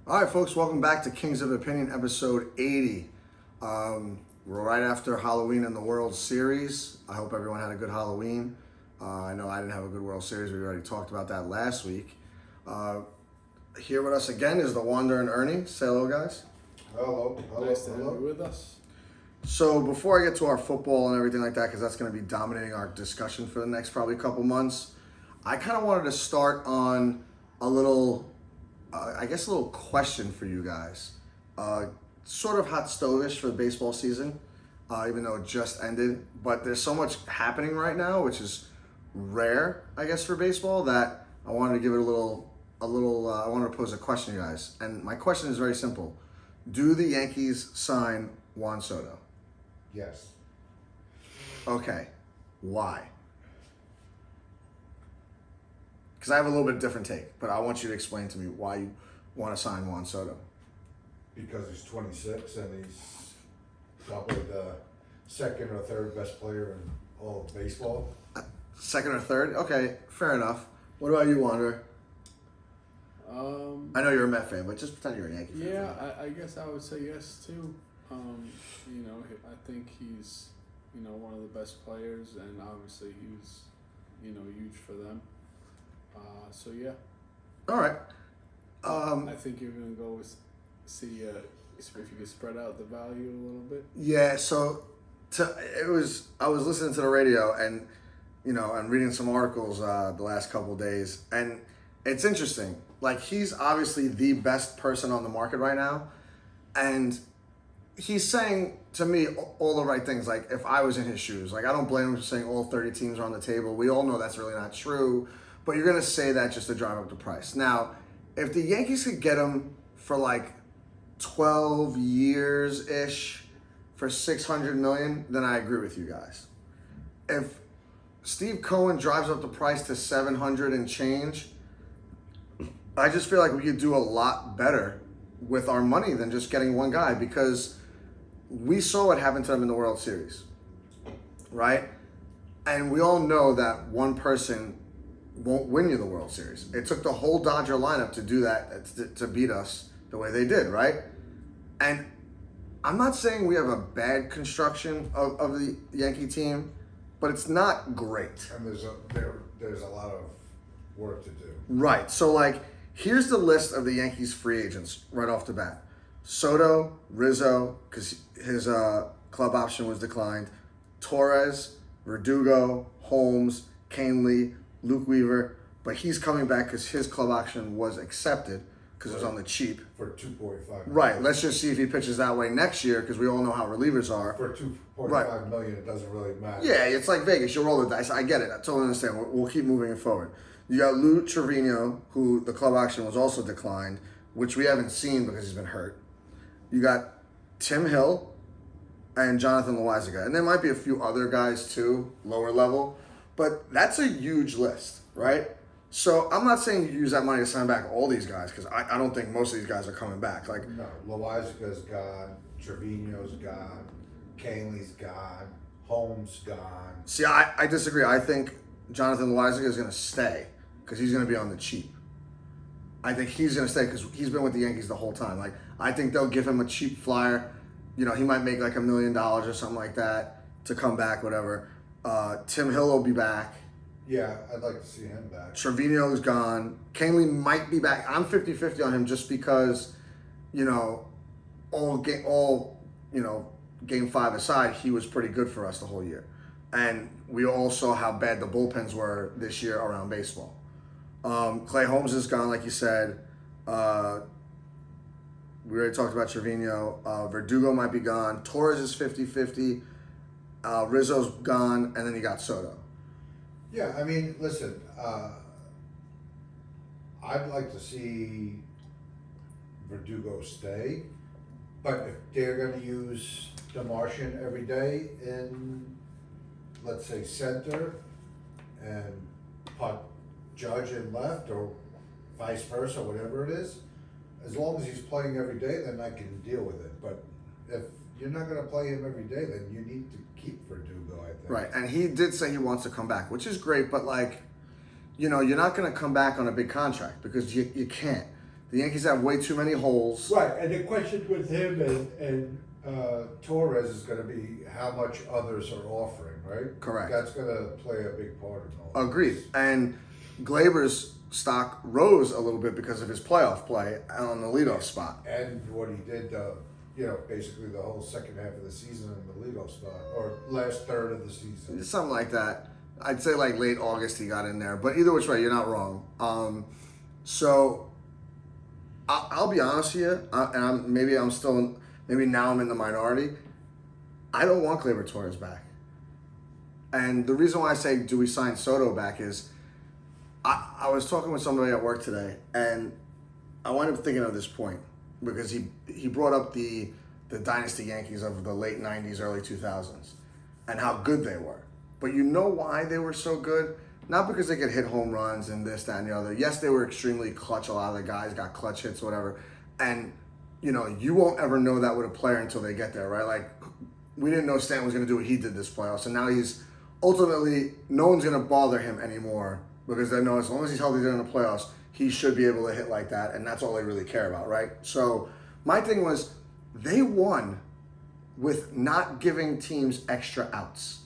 All right, folks, welcome back to Kings of Opinion, episode 80. We're right after Halloween and the World Series. I hope everyone had a good Halloween. I know I didn't have a good World Series. We already talked about that last week. Here with us again is the Wander and Ernie. Say hello, guys. Hello. Nice to have you with us. So before I get to our football and everything like that, because that's going to be dominating our discussion for the next probably couple months, I kind of wanted to start on a little question for you guys. Sort of hot stovish for the baseball season, even though it just ended. But there's so much happening right now, which is rare, I guess, for baseball, that I wanted to give it I wanted to pose a question to you guys. And my question is very simple. Do the Yankees sign Juan Soto? Yes. Okay. Why? Because I have a little bit different take, but I want you to explain to me why you want to sign Juan Soto. Because he's 26 and he's probably the second or third best player in all of baseball. Second or third? Okay, fair enough. What about you, Wander? I know you're a Met fan, but just pretend you're a Yankee fan. Yeah, I guess I would say yes too. I think he's, one of the best players, and obviously he's, huge for them. So yeah. All right. I think you're gonna go with see if you could spread out the value a little bit. Yeah. So, I was listening to the radio and, and reading some articles the last couple of days, and it's interesting. Like, he's obviously the best person on the market right now, and he's saying to me all the right things. Like, if I was in his shoes, like, I don't blame him for saying all 30 teams are on the table. We all know that's really not true, but you're going to say that just to drive up the price. Now, if the Yankees could get him for like 12 years-ish for $600 million, then I agree with you guys. If Steve Cohen drives up the price to 700 and change, I just feel like we could do a lot better with our money than just getting one guy, because we saw what happened to them in the World Series, right? And we all know that one person won't win you the World Series. It took the whole Dodger lineup to do that, to beat us the way they did, right? And I'm not saying we have a bad construction of the Yankee team, but it's not great. And there's a lot of work to do. Right. So, like, here's the list of the Yankees free agents right off the bat. Soto, Rizzo, because his club option was declined. Torres, Verdugo, Holmes, Canely, Luke Weaver. But he's coming back because his club option was accepted because it was on the cheap. For $2.5 million. Right. Let's just see if he pitches that way next year, because we all know how relievers are. For $2.5 million, it doesn't really matter. Yeah, it's like Vegas. You roll the dice. I get it. I totally understand. We'll keep moving it forward. You got Lou Trevino, who the club auction was also declined, which we haven't seen because he's been hurt. You got Tim Hill and Jonathan Loaizaga. And there might be a few other guys too, lower level. But that's a huge list, right? So I'm not saying you use that money to sign back all these guys, because I don't think most of these guys are coming back. Like, No, Loaizaga's gone, Trevino's gone, Canely's gone, Holmes gone. see, I disagree. I think Jonathan Loaizaga is going to stay because he's going to be on the cheap. I think he's going to stay because he's been with the Yankees the whole time. Like, I think they'll give him a cheap flyer. He might make like $1 million or something like that to come back, whatever. Tim Hill will be back. Yeah, I'd like to see him back. Trevino's gone. Canely might be back. I'm 50-50 on him just because, game 5 aside, he was pretty good for us the whole year. And we all saw how bad the bullpens were this year around baseball. Clay Holmes is gone, like you said. We already talked about Trevino. Verdugo might be gone. Torres is 50-50. Rizzo's gone. And then you got Soto. Yeah, I mean, listen, I'd like to see Verdugo stay, but if they're going to use the Martian every day in, let's say, center and put Judge in left, or vice versa, whatever it is, as long as he's playing every day, then I can deal with it. But if you're not going to play him every day, then you need to keep Verdugo, I think. Right, and he did say he wants to come back, which is great, but you're not going to come back on a big contract because you can't. The Yankees have way too many holes. Right, and the question with him and Torres is going to be how much others are offering, right? Correct. That's going to play a big part in all. Agreed. This. And Glaber's stock rose a little bit because of his playoff play on the leadoff spot. And what he did, basically the whole second half of the season in the leadoff spot, or last third of the season. Something like that. I'd say like late August he got in there. But either which way, you're not wrong. So I'll be honest with you, and maybe now I'm in the minority. I don't want Gleyber Torres back. And the reason why I say do we sign Soto back is I was talking with somebody at work today, and I wound up thinking of this point because he brought up the dynasty Yankees of the late 90s, early 2000s, and how good they were. But you know why they were so good? Not because they could hit home runs and this, that, and the other. Yes, they were extremely clutch. A lot of the guys got clutch hits, whatever. And, you won't ever know that with a player until they get there, right? Like, we didn't know Stanton was going to do what he did this playoffs. And now he's ultimately, no one's going to bother him anymore because they know as long as he's healthy during the playoffs, he should be able to hit like that. And that's all they really care about, right? So my thing was they won with not giving teams extra outs.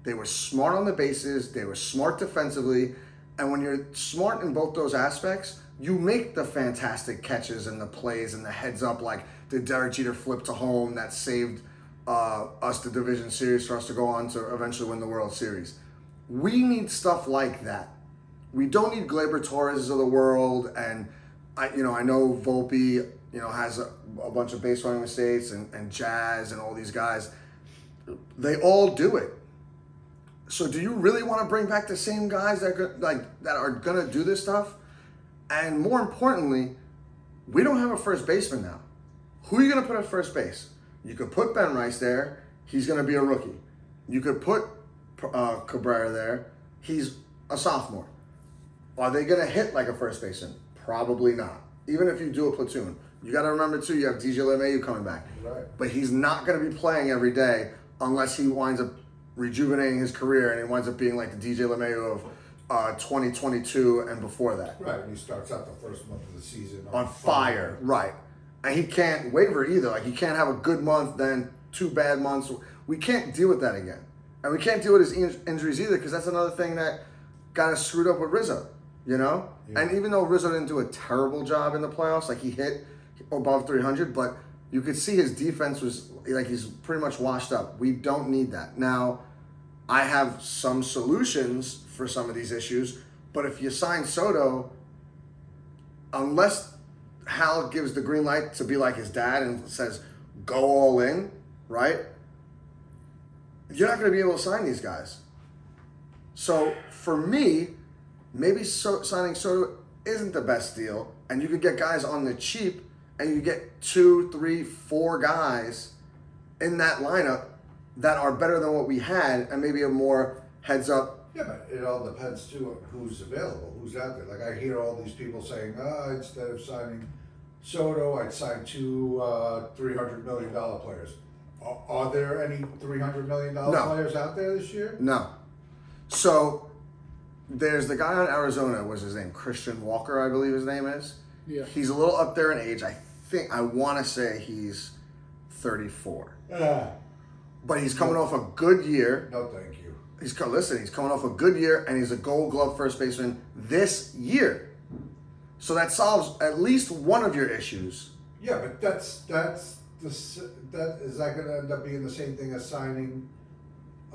They were smart on the bases. They were smart defensively. And when you're smart in both those aspects, you make the fantastic catches and the plays and the heads up, like the Derek Jeter flip to home that saved us the division series for us to go on to eventually win the World Series. We need stuff like that. We don't need Gleyber Torres of the world. And I know Volpe, has a bunch of base running mistakes and Jazz and all these guys. They all do it. So do you really want to bring back the same guys that are gonna do this stuff? And more importantly, we don't have a first baseman now. Who are you gonna put at first base? You could put Ben Rice there. He's gonna be a rookie. You could put Cabrera there. He's a sophomore. Are they gonna hit like a first baseman? Probably not. Even if you do a platoon, you got to remember too. You have DJ LeMahieu coming back, Right. But he's not gonna be playing every day unless he winds up rejuvenating his career and he winds up being like the DJ LeMahieu of 2022 and before that. Right, and he starts out the first month of the season On fire, right. And he can't waver either. Like, he can't have a good month, then 2 bad months. We can't deal with that again. And we can't deal with his injuries either, because that's another thing that got us screwed up with Rizzo, Yeah. And even though Rizzo didn't do a terrible job in the playoffs, like he hit above 300, but you could see his defense was, like, he's pretty much washed up. We don't need that. Now, I have some solutions for some of these issues, but if you sign Soto, unless Hal gives the green light to be like his dad and says, go all in, right? You're not going to be able to sign these guys. So for me, maybe signing Soto isn't the best deal, and you could get guys on the cheap, and you get 2, 3, 4 guys in that lineup that are better than what we had, and maybe a more heads up. Yeah, but it all depends too on who's available, who's out there. Like, I hear all these people saying, instead of signing Soto, I'd sign 2 $300 million players. Are there any $300 million players out there this year? No. So there's the guy on Arizona, what's his name? Christian Walker, I believe his name is. Yeah. He's a little up there in age. I want to say he's 34. But he's coming off a good year. No, thank you. He's coming off a good year, and he's a Gold Glove first baseman this year. So that solves at least one of your issues. Yeah, but is that going to end up being the same thing as signing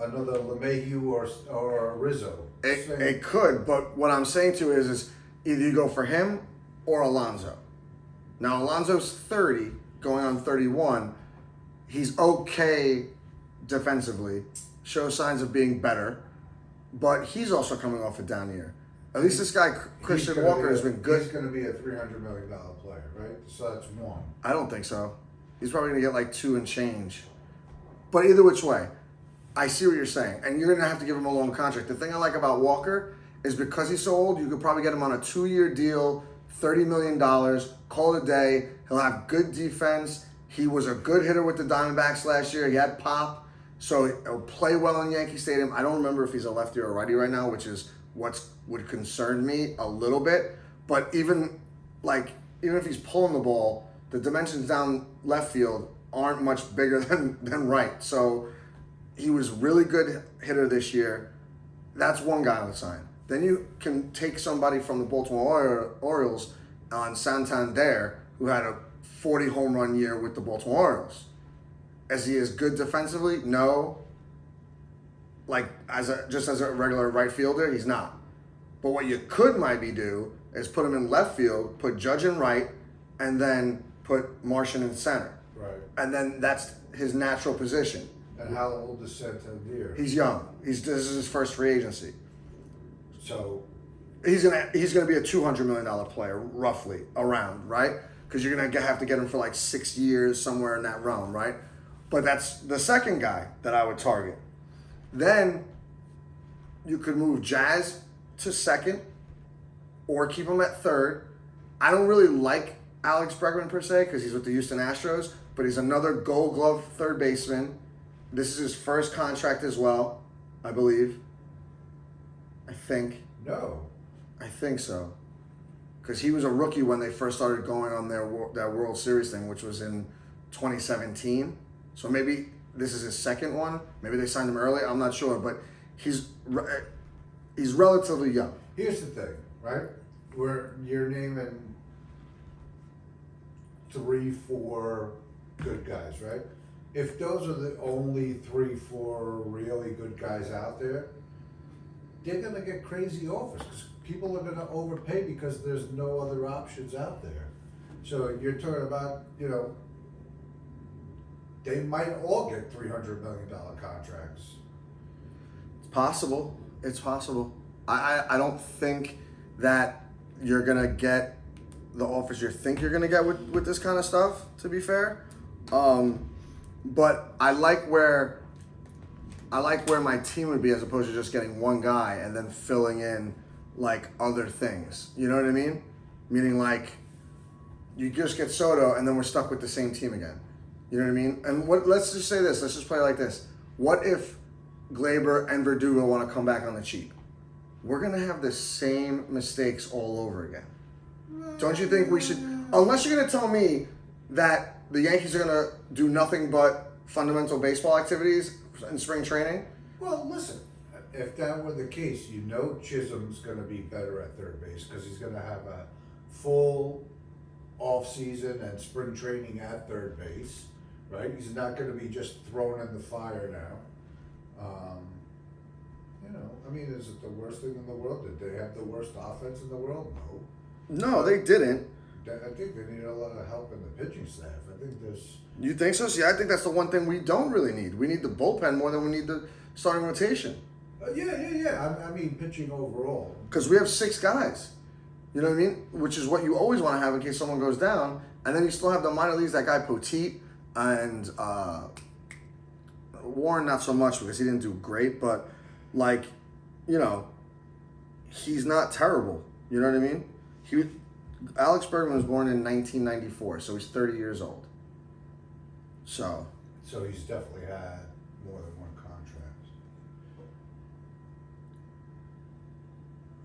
another LeMahieu or Rizzo? It could, but what I'm saying to you is either you go for him or Alonso. Now, Alonso's 30, going on 31. He's okay defensively, shows signs of being better, but he's also coming off a down year. At least this guy, Christian Walker, has been good. He's going to be a $300 million player, right? So that's one. I don't think so. He's probably going to get like 2 and change. But either which way, I see what you're saying. And you're going to have to give him a long contract. The thing I like about Walker is because he's so old, you could probably get him on a 2-year deal, $30 million, call it a day. He'll have good defense. He was a good hitter with the Diamondbacks last year. He had pop. So he'll play well in Yankee Stadium. I don't remember if he's a lefty or a righty right now, which is what would concern me a little bit. But even like even if he's pulling the ball, the dimensions down left field aren't much bigger than right. So he was really good hitter this year. That's one guy I would sign. Then you can take somebody from the Baltimore Orioles on Santander, who had a 40 home run year with the Baltimore Orioles. Is he as good defensively? No. Like just as a regular right fielder, he's not. But what you could maybe do is put him in left field, put Judge in right, and then put Martian in center. Right. And then that's his natural position. And how old is Santander? He's young. This is his first free agency. So He's gonna be a $200 million player, roughly, around, right? Because you're gonna have to get him for like 6 years, somewhere in that realm, right? But that's the second guy that I would target. Then you could move Jazz to second, or keep him at third. I don't really like Alex Bregman per se because he's with the Houston Astros, but he's another Gold Glove third baseman. This is his first contract as well, I believe. I think so, because he was a rookie when they first started going on their World Series thing, which was in 2017. So maybe this is his second one. Maybe they signed him early. I'm not sure, but he's relatively young. here's the thing, right? Where you're naming 3, 4 good guys, right? If those are the only 3, 4 really good guys out there, they're gonna get crazy offers because people are gonna overpay because there's no other options out there. So you're talking about, they might all get $300 million contracts. It's possible. It's possible. I don't think that you're gonna get the offers you think you're gonna get with this kind of stuff, to be fair. But I like where my team would be as opposed to just getting one guy and then filling in like other things. You know what I mean? Meaning like you just get Soto and then we're stuck with the same team again. You know what I mean? And let's just say this. Let's just play it like this. What if Glaber and Verdugo want to come back on the cheap? We're going to have the same mistakes all over again. Don't you think we should? Unless you're going to tell me that the Yankees are going to do nothing but fundamental baseball activities in spring training. Well, listen, if that were the case, Chisholm's going to be better at third base because he's going to have a full off-season and spring training at third base, right? He's not going to be just thrown in the fire now. Is it the worst thing in the world? Did they have the worst offense in the world? No. No, they didn't. I think they need a lot of help in the pitching staff. I think there's... You think so? See, I think that's the one thing we don't really need. We need the bullpen more than we need the starting rotation. Yeah. I mean, pitching overall. Because we have 6 guys. You know what I mean? Which is what you always want to have in case someone goes down. And then you still have the minor leagues, that guy Poteet and Warren, not so much because he didn't do great. But, he's not terrible. You know what I mean? Alex Bergman was born in 1994, so he's 30 years old. So he's definitely had more than one contract.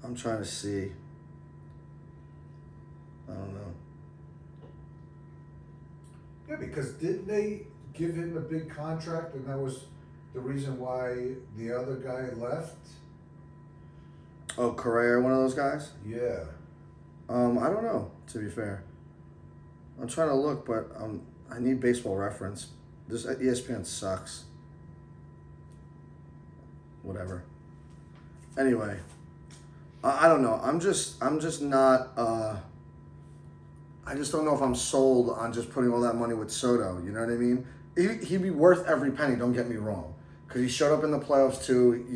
I'm trying to see. I don't know. Yeah, because didn't they give him a big contract and that was the reason why the other guy left? Oh, Correa, one of those guys? Yeah. I don't know, to be fair. I'm trying to look, but I need baseball reference. This ESPN sucks. Whatever. Anyway, I don't know. I'm just not. I just don't know if I'm sold on just putting all that money with Soto. You know what I mean? He'd be worth every penny. Don't get me wrong, because he showed up in the playoffs too.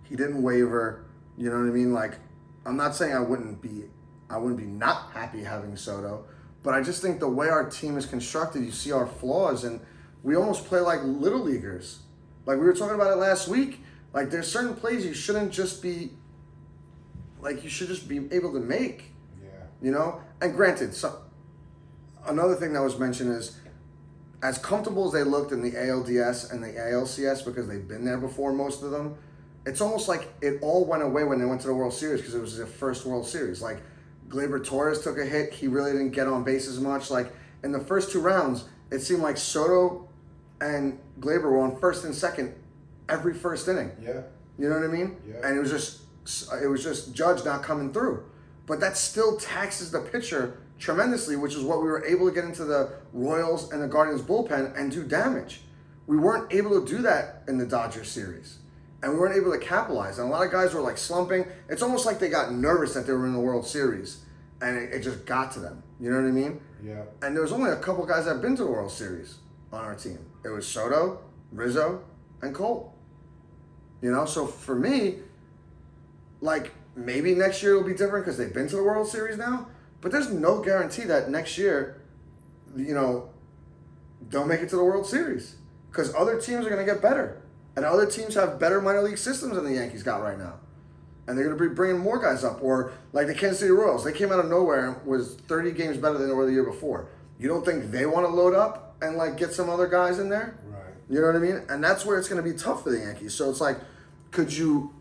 He didn't waver. You know what I mean? Like, I'm not saying I wouldn't be not happy having Soto, but I just think the way our team is constructed, you see our flaws, and we almost play like little leaguers. Like we were talking about it last week. Like there's certain plays you shouldn't just be, like you should just be able to make. Yeah. And granted, another thing that was mentioned is, as comfortable as they looked in the ALDS and the ALCS because they've been there before, most of them, it's almost like it all went away when they went to the World Series because it was their first World Series. Like, Gleyber Torres took a hit. He really didn't get on base as much. Like in the first 2 rounds, it seemed like Soto and Gleyber were on first and second every first inning. Yeah. You know what I mean? Yeah. And it was just Judge not coming through. But that still taxes the pitcher tremendously, which is what we were able to get into the Royals and the Guardians bullpen and do damage. We weren't able to do that in the Dodgers series. And we weren't able to capitalize. And a lot of guys were like slumping. It's almost like they got nervous that they were in the World Series. And it just got to them. You know what I mean? Yeah. And there was only a couple guys that have been to the World Series on our team. It was Soto, Rizzo, and Cole. You know, so for me, like, maybe next year will be different because they've been to the World Series now. But there's no guarantee that next year, you know, they'll make it to the World Series. Because other teams are going to get better. And other teams have better minor league systems than the Yankees got right now. And they're going to be bringing more guys up. Or like the Kansas City Royals, they came out of nowhere and was 30 games better than they were the year before. You don't think they want to load up and like get some other guys in there? Right. You know what I mean? And that's where it's going to be tough for the Yankees. So it's like, could you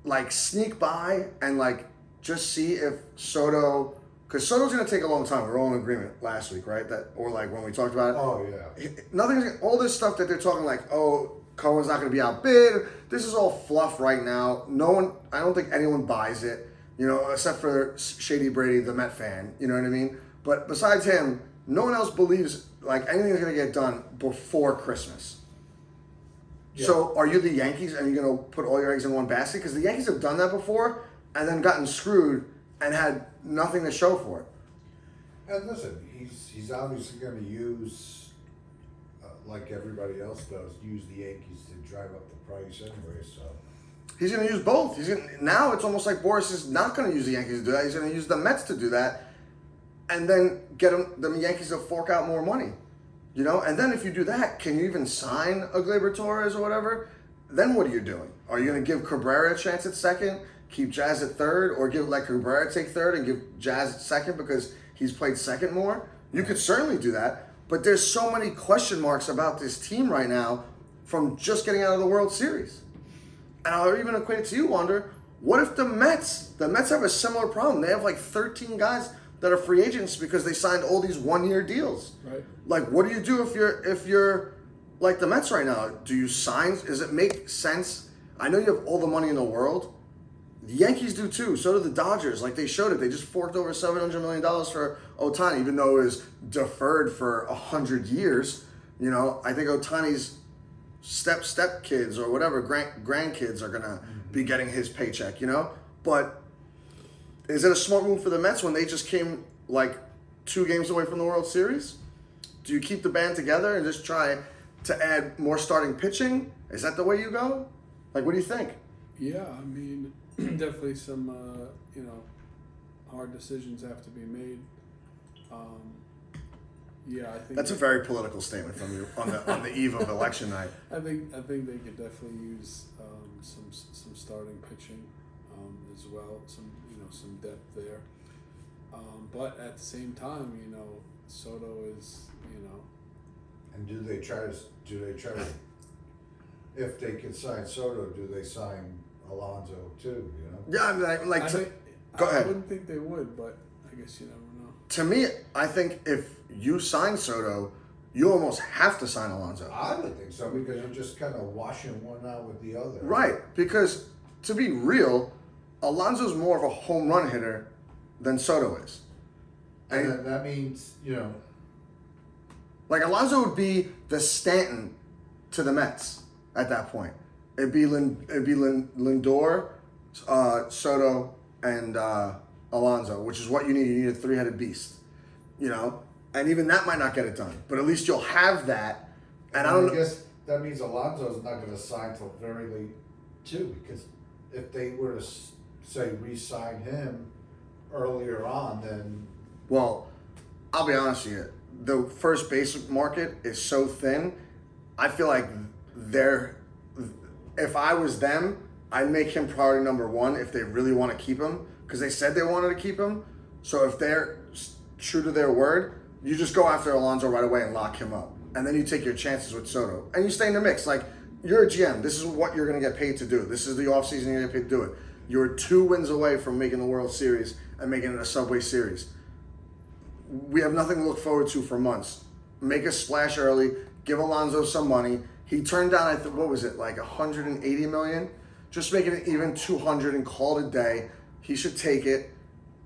like sneak by and like just see if Soto, because Soto's going to take a long time. We're all in agreement last week, right? That, or like when we talked about it. Oh, yeah. Nothing's, all this stuff that they're talking like, oh, Cohen's not going to be outbid. This is all fluff right now. No one, I don't think anyone buys it, you know, except for Shady Brady, the Met fan. You know what I mean? But besides him, no one else believes like anything's going to get done before Christmas. Yeah. So are you the Yankees and you're going to put all your eggs in one basket? Because the Yankees have done that before and then gotten screwed and had nothing to show for it. And listen, he's obviously going to use, like everybody else does, use the Yankees to drive up the price anyway. So He's going to use both. Now it's almost like Boris is not going to use the Yankees to do that. He's going to use the Mets to do that, and then get the Yankees to fork out more money. You know, and then if you do that, can you even sign a Gleyber Torres or whatever? Then what are you doing? Are you going to give Cabrera a chance at second, keep Jazz at third, or let Cabrera take third and give Jazz at second because he's played second more? You could certainly do that, but there's so many question marks about this team right now from just getting out of the World Series. And I'll even equate it to you, Wander. What if the Mets have a similar problem? They have like 13 guys that are free agents because they signed all these one-year deals. Right. Like, what do you do if you're like the Mets right now? Do you sign? Does it make sense? I know you have all the money in the world. The Yankees do too. So do the Dodgers. Like they showed it. They just forked over $700 million for Ohtani, even though it was deferred for 100 years. You know, I think Ohtani's step kids or whatever grandkids are gonna be getting his paycheck. You know, but is it a smart move for the Mets when they just came like 2 games away from the World Series? Do you keep the band together and just try to add more starting pitching? Is that the way you go? Like, what do you think? Yeah, I mean, definitely some, hard decisions have to be made. Yeah, I think That's a very political statement from you on the eve of election night. I think they could definitely use some starting pitching as well. Some depth there. But at the same time, Soto is and do they try to if they can sign Soto, do they sign Alonso too? You know. Yeah, I mean, go I ahead. wouldn't think they would, but I guess you never know. To me, I think if you sign Soto, you almost have to sign Alonso. I would think so because you're just kind of washing one out with the other. Right, because to be real, Alonso's more of a home run hitter than Soto is. And then that means, Like Alonso would be the Stanton to the Mets at that point. It'd be Lindor, Soto, and Alonso, which is what you need. You need a 3-headed beast, And even that might not get it done, but at least you'll have that. And I guess that means Alonso's not going to sign till very late too, because if they were to say re-sign him earlier on, then Well, I'll be honest with you. The first base market is so thin. I feel like if I was them, I'd make him priority number 1 if they really want to keep him, because they said they wanted to keep him. So if they're true to their word, you just go after Alonso right away and lock him up. And then you take your chances with Soto. And you stay in the mix. Like, you're a GM. This is what you're going to get paid to do. This is the offseason you're going to get paid to do it. You're 2 wins away from making the World Series and making it a Subway Series. We have nothing to look forward to for months. Make a splash early, give Alonso some money. He turned down, what was it, like 180 million? Just making it even 200 and call it a day. He should take it.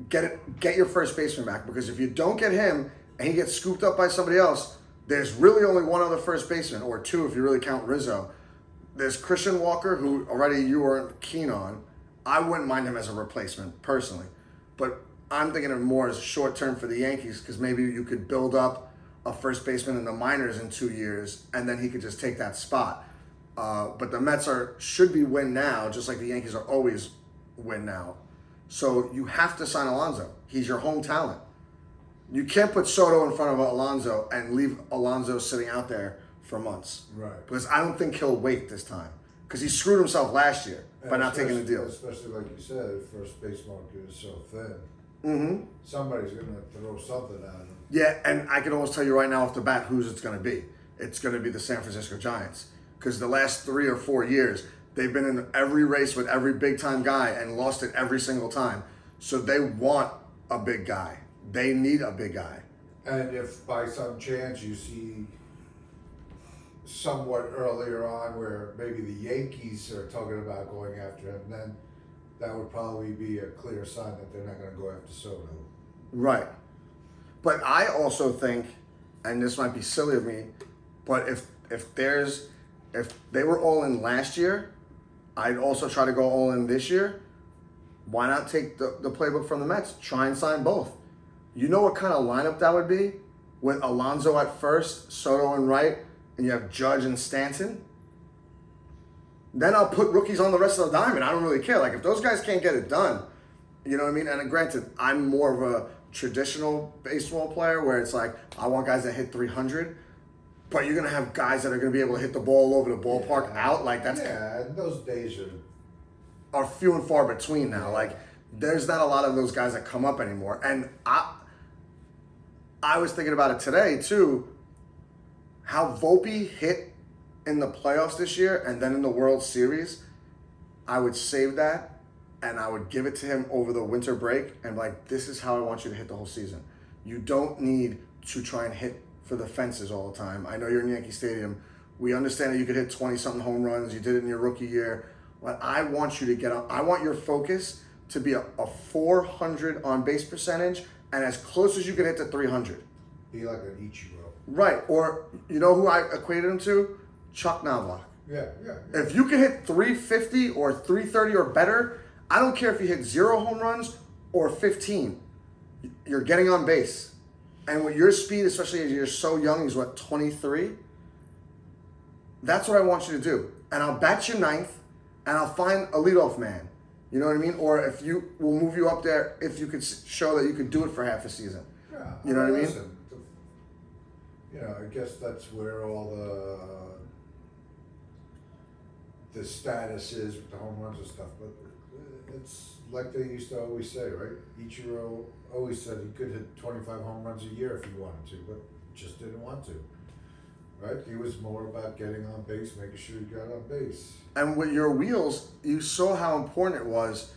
Get your first baseman back, because if you don't get him and he gets scooped up by somebody else, there's really only one other first baseman, or two if you really count Rizzo. There's Christian Walker, who already you weren't keen on. I wouldn't mind him as a replacement, personally. But I'm thinking of more as short term for the Yankees, because maybe you could build up a first baseman in the minors in 2 years, and then he could just take that spot. But the Mets should be win now, just like the Yankees are always win now. So you have to sign Alonso. He's your home talent. You can't put Soto in front of Alonso and leave Alonso sitting out there for months. Right. Because I don't think he'll wait this time. Because he screwed himself last year by And not taking the deal. Especially like you said, first base market is so thin. Mm-hmm. Somebody's going to throw something at him. Yeah, and I can almost tell you right now off the bat who's it's going to be. It's going to be the San Francisco Giants. Because the last 3 or 4 years, they've been in every race with every big-time guy and lost it every single time. So they want a big guy. They need a big guy. And if by some chance you see somewhat earlier on where maybe the Yankees are talking about going after him, then that would probably be a clear sign that they're not going to go after Soto. Right. But I also think, and this might be silly of me, but if they were all in last year, I'd also try to go all in this year. Why not take the playbook from the Mets? Try and sign both. You know what kind of lineup that would be? With Alonso at first, Soto in right, and you have Judge and Stanton? Then I'll put rookies on the rest of the diamond. I don't really care. Like, if those guys can't get it done, you know what I mean? And granted, I'm more of a traditional baseball player where it's like, I want guys that hit 300, but you're going to have guys that are going to be able to hit the ball all over the ballpark out. Like, that's... Yeah, and those days are few and far between now. Yeah. Like, there's not a lot of those guys that come up anymore. And I was thinking about it today, too, how Volpe hit in the playoffs this year and then in the World Series. I would save that and I would give it to him over the winter break and be like, this is how I want you to hit the whole season. You don't need to try and hit for the fences all the time. I know you're in Yankee Stadium. We understand that you could hit 20-something home runs. You did it in your rookie year. But I want you to get up. I want your focus to be a 400 on base percentage and as close as you can hit to 300. be like an Ichiro. Right. Or, you know who I equated him to? Chuck Knobloch. Yeah. If you can hit 350 or 330 or better, I don't care if you hit 0 home runs or 15. You're getting on base. And with your speed, especially as you're so young, he's 23? That's what I want you to do. And I'll bat you ninth, and I'll find a leadoff man. You know what I mean? Or if you, we'll move you up there if you could show that you could do it for half a season. Yeah. You know what I mean? Listen, I guess that's where all the status is with the home runs and stuff. But it's like they used to always say, right? Ichiro always said he could hit 25 home runs a year if he wanted to, but just didn't want to. Right? He was more about getting on base, making sure he got on base. And with your wheels, you saw how important it was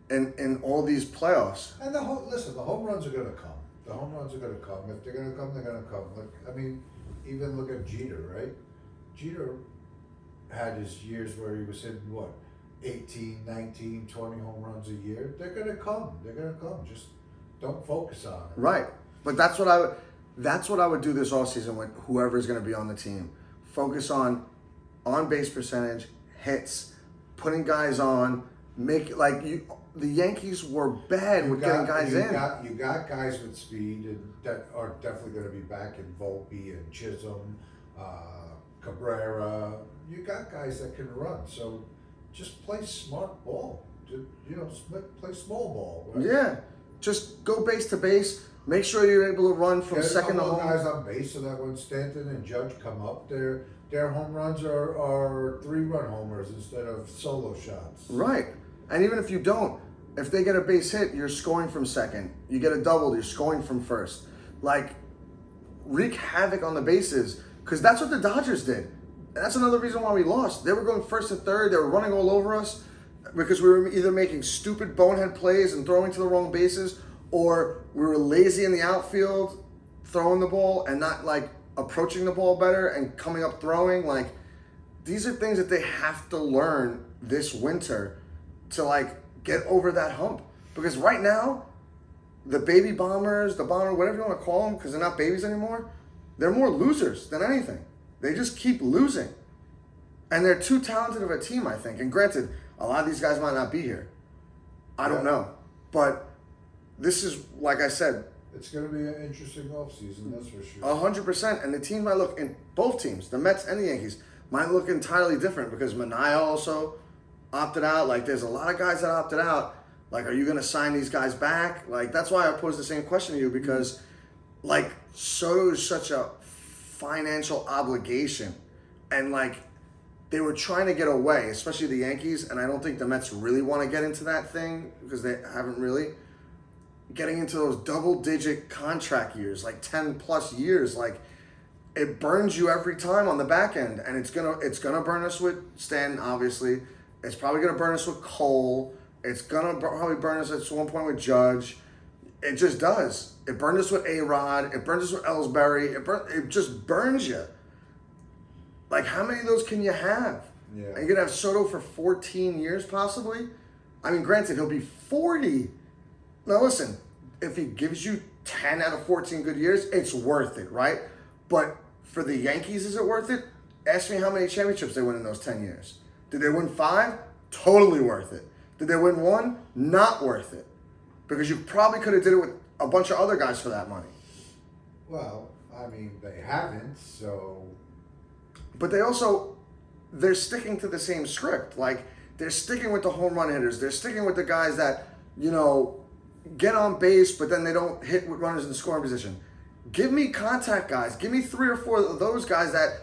in all these playoffs. And the home runs are going to come. The home runs are going to come. If they're going to come, they're going to come. Like, I mean, even look at Jeter, right? Jeter had his years where he was hitting, 18, 19, 20 home runs a year. They're going to come. They're going to come. Just don't focus on it. Right. But that's what I would do this offseason with whoever's going to be on the team. Focus on base percentage, hits, putting guys on, the Yankees were bad with getting guys in. You got guys with speed and that are definitely going to be back in Volpe and Chisholm, Cabrera. You got guys that can run. So just play smart ball. Play small ball. Right? Yeah. Just go base to base. Make sure you're able to run from second to home. Guys on base so that when Stanton and Judge come up, their home runs are 3-run homers instead of solo shots. Right. And even if you don't, if they get a base hit, you're scoring from second. You get a double, you're scoring from first. Like, wreak havoc on the bases, because that's what the Dodgers did. And that's another reason why we lost. They were going first and third. They were running all over us. because we were either making stupid bonehead plays and throwing to the wrong bases, or we were lazy in the outfield, throwing the ball and not like approaching the ball better and coming up throwing. Like, these are things that they have to learn this winter to like get over that hump. Because right now, the baby bombers, the bomber, whatever you want to call them, because they're not babies anymore, they're more losers than anything. They just keep losing. And they're too talented of a team, I think. And granted, a lot of these guys might not be here. I don't know. But this is, like I said, It's going to be an interesting offseason, that's for sure. 100%. And the team might look, in both teams, the Mets and the Yankees, might look entirely different because Manaea also opted out. Like, there's a lot of guys that opted out. Like, are you going to sign these guys back? Like, that's why I posed the same question to you because, like, Soto is such a financial obligation. And, like, they were trying to get away, especially the Yankees, and I don't think the Mets really want to get into that thing because they haven't really. Getting into those double-digit contract years, like 10-plus years, like, it burns you every time on the back end, and it's gonna burn us with Stanton, obviously. It's probably gonna burn us with Cole. It's gonna probably burn us at one point with Judge. It just does. It burned us with A-Rod. It burned us with Ellsbury. It just burns you. Like, how many of those can you have? Yeah. And you're gonna have Soto for 14 years, possibly. I mean, granted, he'll be 40. Now listen, if he gives you 10 out of 14 good years, it's worth it, right? But for the Yankees, is it worth it? Ask me how many championships they win in those 10 years. Did they win 5? Totally worth it. Did they win 1? Not worth it. Because you probably could have did it with a bunch of other guys for that money. Well, I mean, they haven't, so... But they're sticking to the same script. Like, they're sticking with the home run hitters. They're sticking with the guys that, get on base, but then they don't hit with runners in scoring position. Give me contact guys. Give me 3 or 4 of those guys that,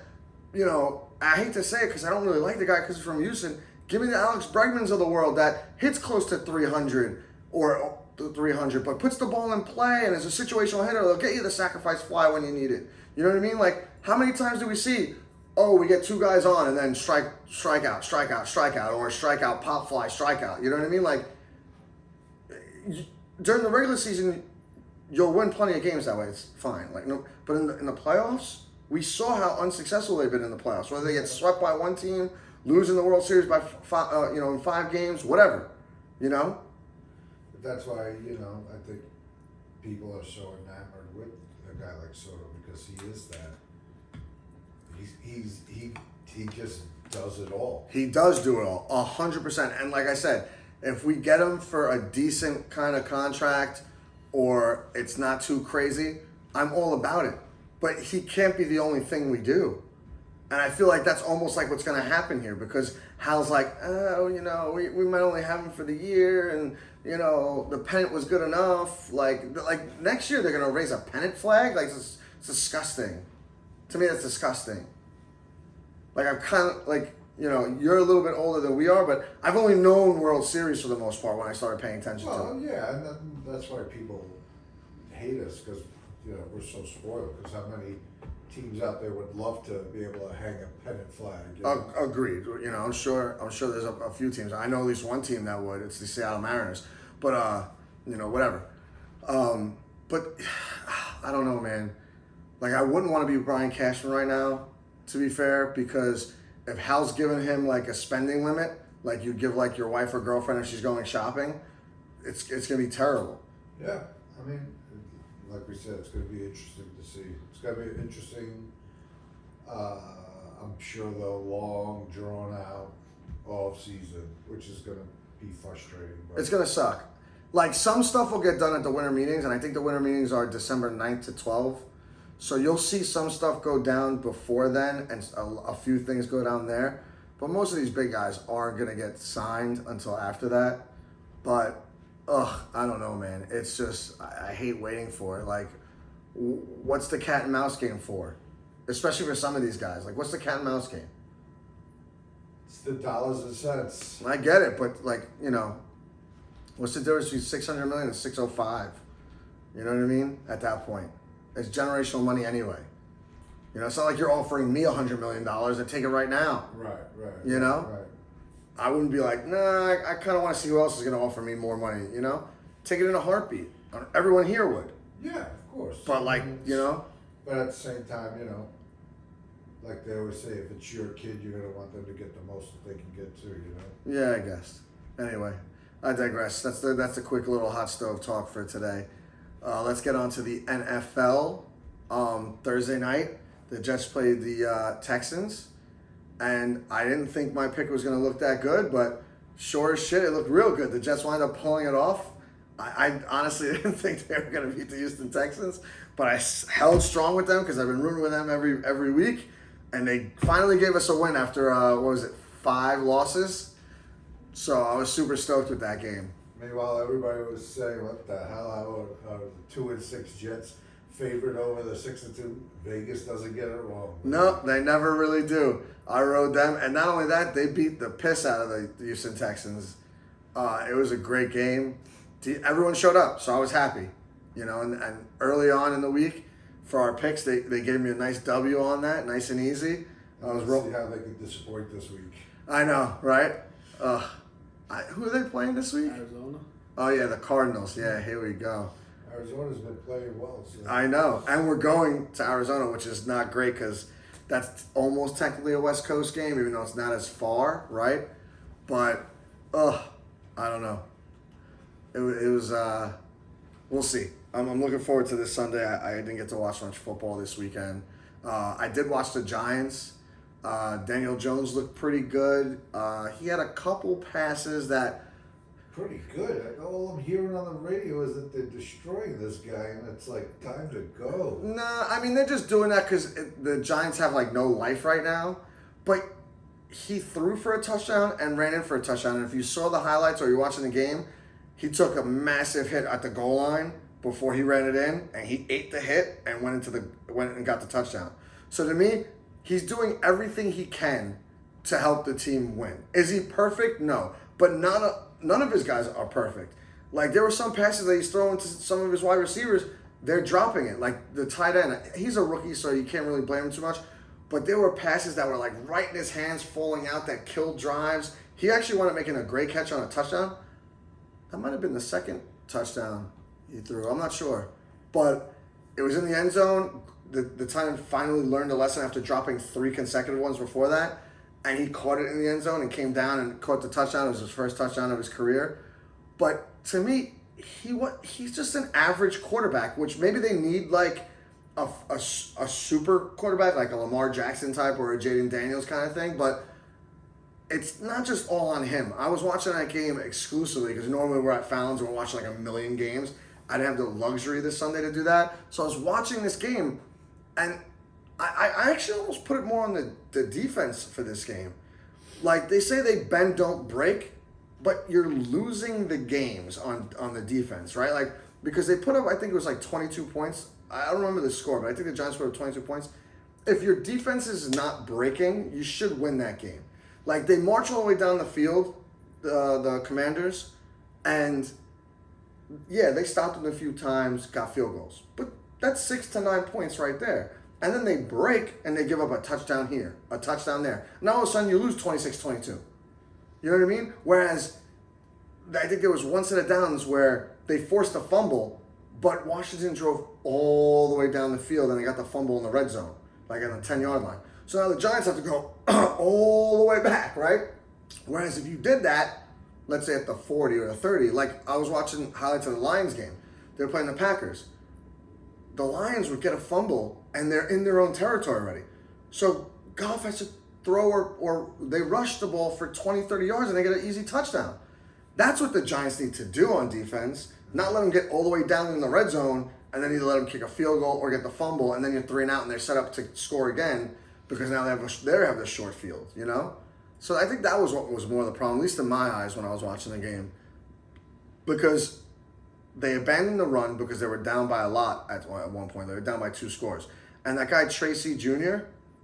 I hate to say it because I don't really like the guy because he's from Houston. Give me the Alex Bregmans of the world that hits close to 300 or 300, but puts the ball in play and is a situational hitter. They'll get you the sacrifice fly when you need it. You know what I mean? Like, how many times do we see, we get 2 guys on and then strikeout, or strikeout, pop fly, strikeout. You know what I mean? Like, during the regular season, you'll win plenty of games that way. It's fine. Like, no, but in the playoffs, we saw how unsuccessful they've been in the playoffs. Whether they get swept by one team, lose in the World Series by in 5 games, whatever. But that's why, I think people are so enamored with a guy like Soto because he is that. He just does it all. He does do it all, 100%. And like I said, if we get him for a decent kind of contract or it's not too crazy, I'm all about it. But he can't be the only thing we do. And I feel like that's almost like what's going to happen here because Hal's like, we might only have him for the year and, the pennant was good enough. Like next year they're going to raise a pennant flag? Like, it's disgusting. To me, that's disgusting. Like, I'm kind of, like, you're a little bit older than we are, but I've only known World Series for the most part when I started paying attention to it. Well, yeah, and that's why people hate us because, we're so spoiled because how many teams out there would love to be able to hang a pennant flag. Agreed. I'm sure there's a few teams. I know at least one team that would. It's the Seattle Mariners. But, whatever. But I don't know, man. Like, I wouldn't want to be Brian Cashman right now, to be fair, because if Hal's giving him, like, a spending limit, like you give, like, your wife or girlfriend if she's going shopping, it's going to be terrible. Yeah. I mean, like we said, it's going to be interesting to see. It's going to be interesting, I'm sure, though, long, drawn-out off-season, which is going to be frustrating. But it's going to suck. Like, some stuff will get done at the winter meetings, and I think the winter meetings are December 9th to 12th. So you'll see some stuff go down before then, and a few things go down there. But most of these big guys aren't going to get signed until after that. But, I don't know, man. It's just, I hate waiting for it. Like, what's the cat and mouse game for? Especially for some of these guys. Like, what's the cat and mouse game? it's the dollars and cents. I get it, but, like, what's the difference between 600 million and 605? You know what I mean? At that point. It's generational money anyway. It's not like you're offering me $100 million and take it right now. Right. Right. I wouldn't be like, nah, I kind of want to see who else is going to offer me more money, you know? Take it in a heartbeat. Everyone here would. Yeah, of course. But, like, you know? But at the same time, you know, like they always say, if it's your kid, you're gonna want them to get the most that they can get too, you know? Yeah, I guess. Anyway, I digress. That's the quick little hot stove talk for today. Let's get on to the NFL. Thursday night, the Jets played the Texans. And I didn't think my pick was going to look that good, but sure as shit, it looked real good. The Jets wound up pulling it off. I honestly didn't think they were going to beat the Houston Texans, but I held strong with them because I've been rooting with them every week. And they finally gave us a win after, 5 losses. So I was super stoked with that game. Meanwhile, everybody was saying, what the hell, how the 2-6 Jets favored over the 6-2. Vegas doesn't get it wrong. No, they never really do. I rode them, and not only that, they beat the piss out of the Houston Texans. It was a great game. Everyone showed up, so I was happy. You know, and early on in the week, for our picks, they gave me a nice W on that, nice and easy. Let's see how they could disappoint this week. I know, right? Who are they playing this week? Arizona. Oh yeah, the Cardinals. Yeah, here we go. Arizona's been playing well. So. I know, and we're going to Arizona, which is not great because that's almost technically a West Coast game, even though it's not as far, right? But, I don't know. It was. We'll see. I'm looking forward to this Sunday. I didn't get to watch much football this weekend. I did watch the Giants. Daniel Jones looked pretty good. He had a couple passes that. Pretty good. All I'm hearing on the radio is that they're destroying this guy, and it's like time to go. Nah, I mean they're just doing that because the Giants have like no life right now. But he threw for a touchdown and ran in for a touchdown. And if you saw the highlights or you're watching the game, he took a massive hit at the goal line before he ran it in, and he ate the hit and went and got the touchdown. So to me, he's doing everything he can to help the team win. Is he perfect? No, but none of his guys are perfect. Like, there were some passes that he's throwing to some of his wide receivers, they're dropping it. Like, the tight end, he's a rookie, so you can't really blame him too much. But there were passes that were, like, right in his hands, falling out, that killed drives. He actually wound up making a great catch on a touchdown. That might have been the second touchdown he threw. I'm not sure. But it was in the end zone. The tight end finally learned a lesson after dropping 3 consecutive ones before that. And he caught it in the end zone and came down and caught the touchdown. It was his first touchdown of his career. But to me, he's just an average quarterback, which maybe they need like a super quarterback, like a Lamar Jackson type or a Jaden Daniels kind of thing. But it's not just all on him. I was watching that game exclusively because normally we're at Fallon's and we're watching like a million games. I didn't have the luxury this Sunday to do that. So I was watching this game, and I actually almost put it more on the defense for this game. Like, they say they bend, don't break, but you're losing the games on the defense, right? Like, because they put up, I think it was like 22 points. I don't remember the score, but I think the Giants put up 22 points. If your defense is not breaking, you should win that game. Like, they march all the way down the field, the Commanders, and yeah, they stopped them a few times, got field goals. But that's 6 to 9 points right there. And then they break and they give up a touchdown here, a touchdown there. Now all of a sudden you lose 26-22. You know what I mean? Whereas I think there was one set of downs where they forced a fumble, but Washington drove all the way down the field and they got the fumble in the red zone, like on the 10-yard line. So now the Giants have to go all the way back, right? Whereas if you did that, let's say at the 40 or the 30, like I was watching highlights of the Lions game. They were playing the Packers. The Lions would get a fumble and they're in their own territory already. So Goff has to throw or they rush the ball for 20, 30 yards and they get an easy touchdown. That's what the Giants need to do on defense. Not let them get all the way down in the red zone and then either let them kick a field goal or get the fumble and then you're 3 and out and they're set up to score again because now they have the short field, you know? So I think that was what was more the problem, at least in my eyes when I was watching the game. Because they abandoned the run because they were down by a lot at one point. They were down by 2 scores. And that guy, Tracy Jr.,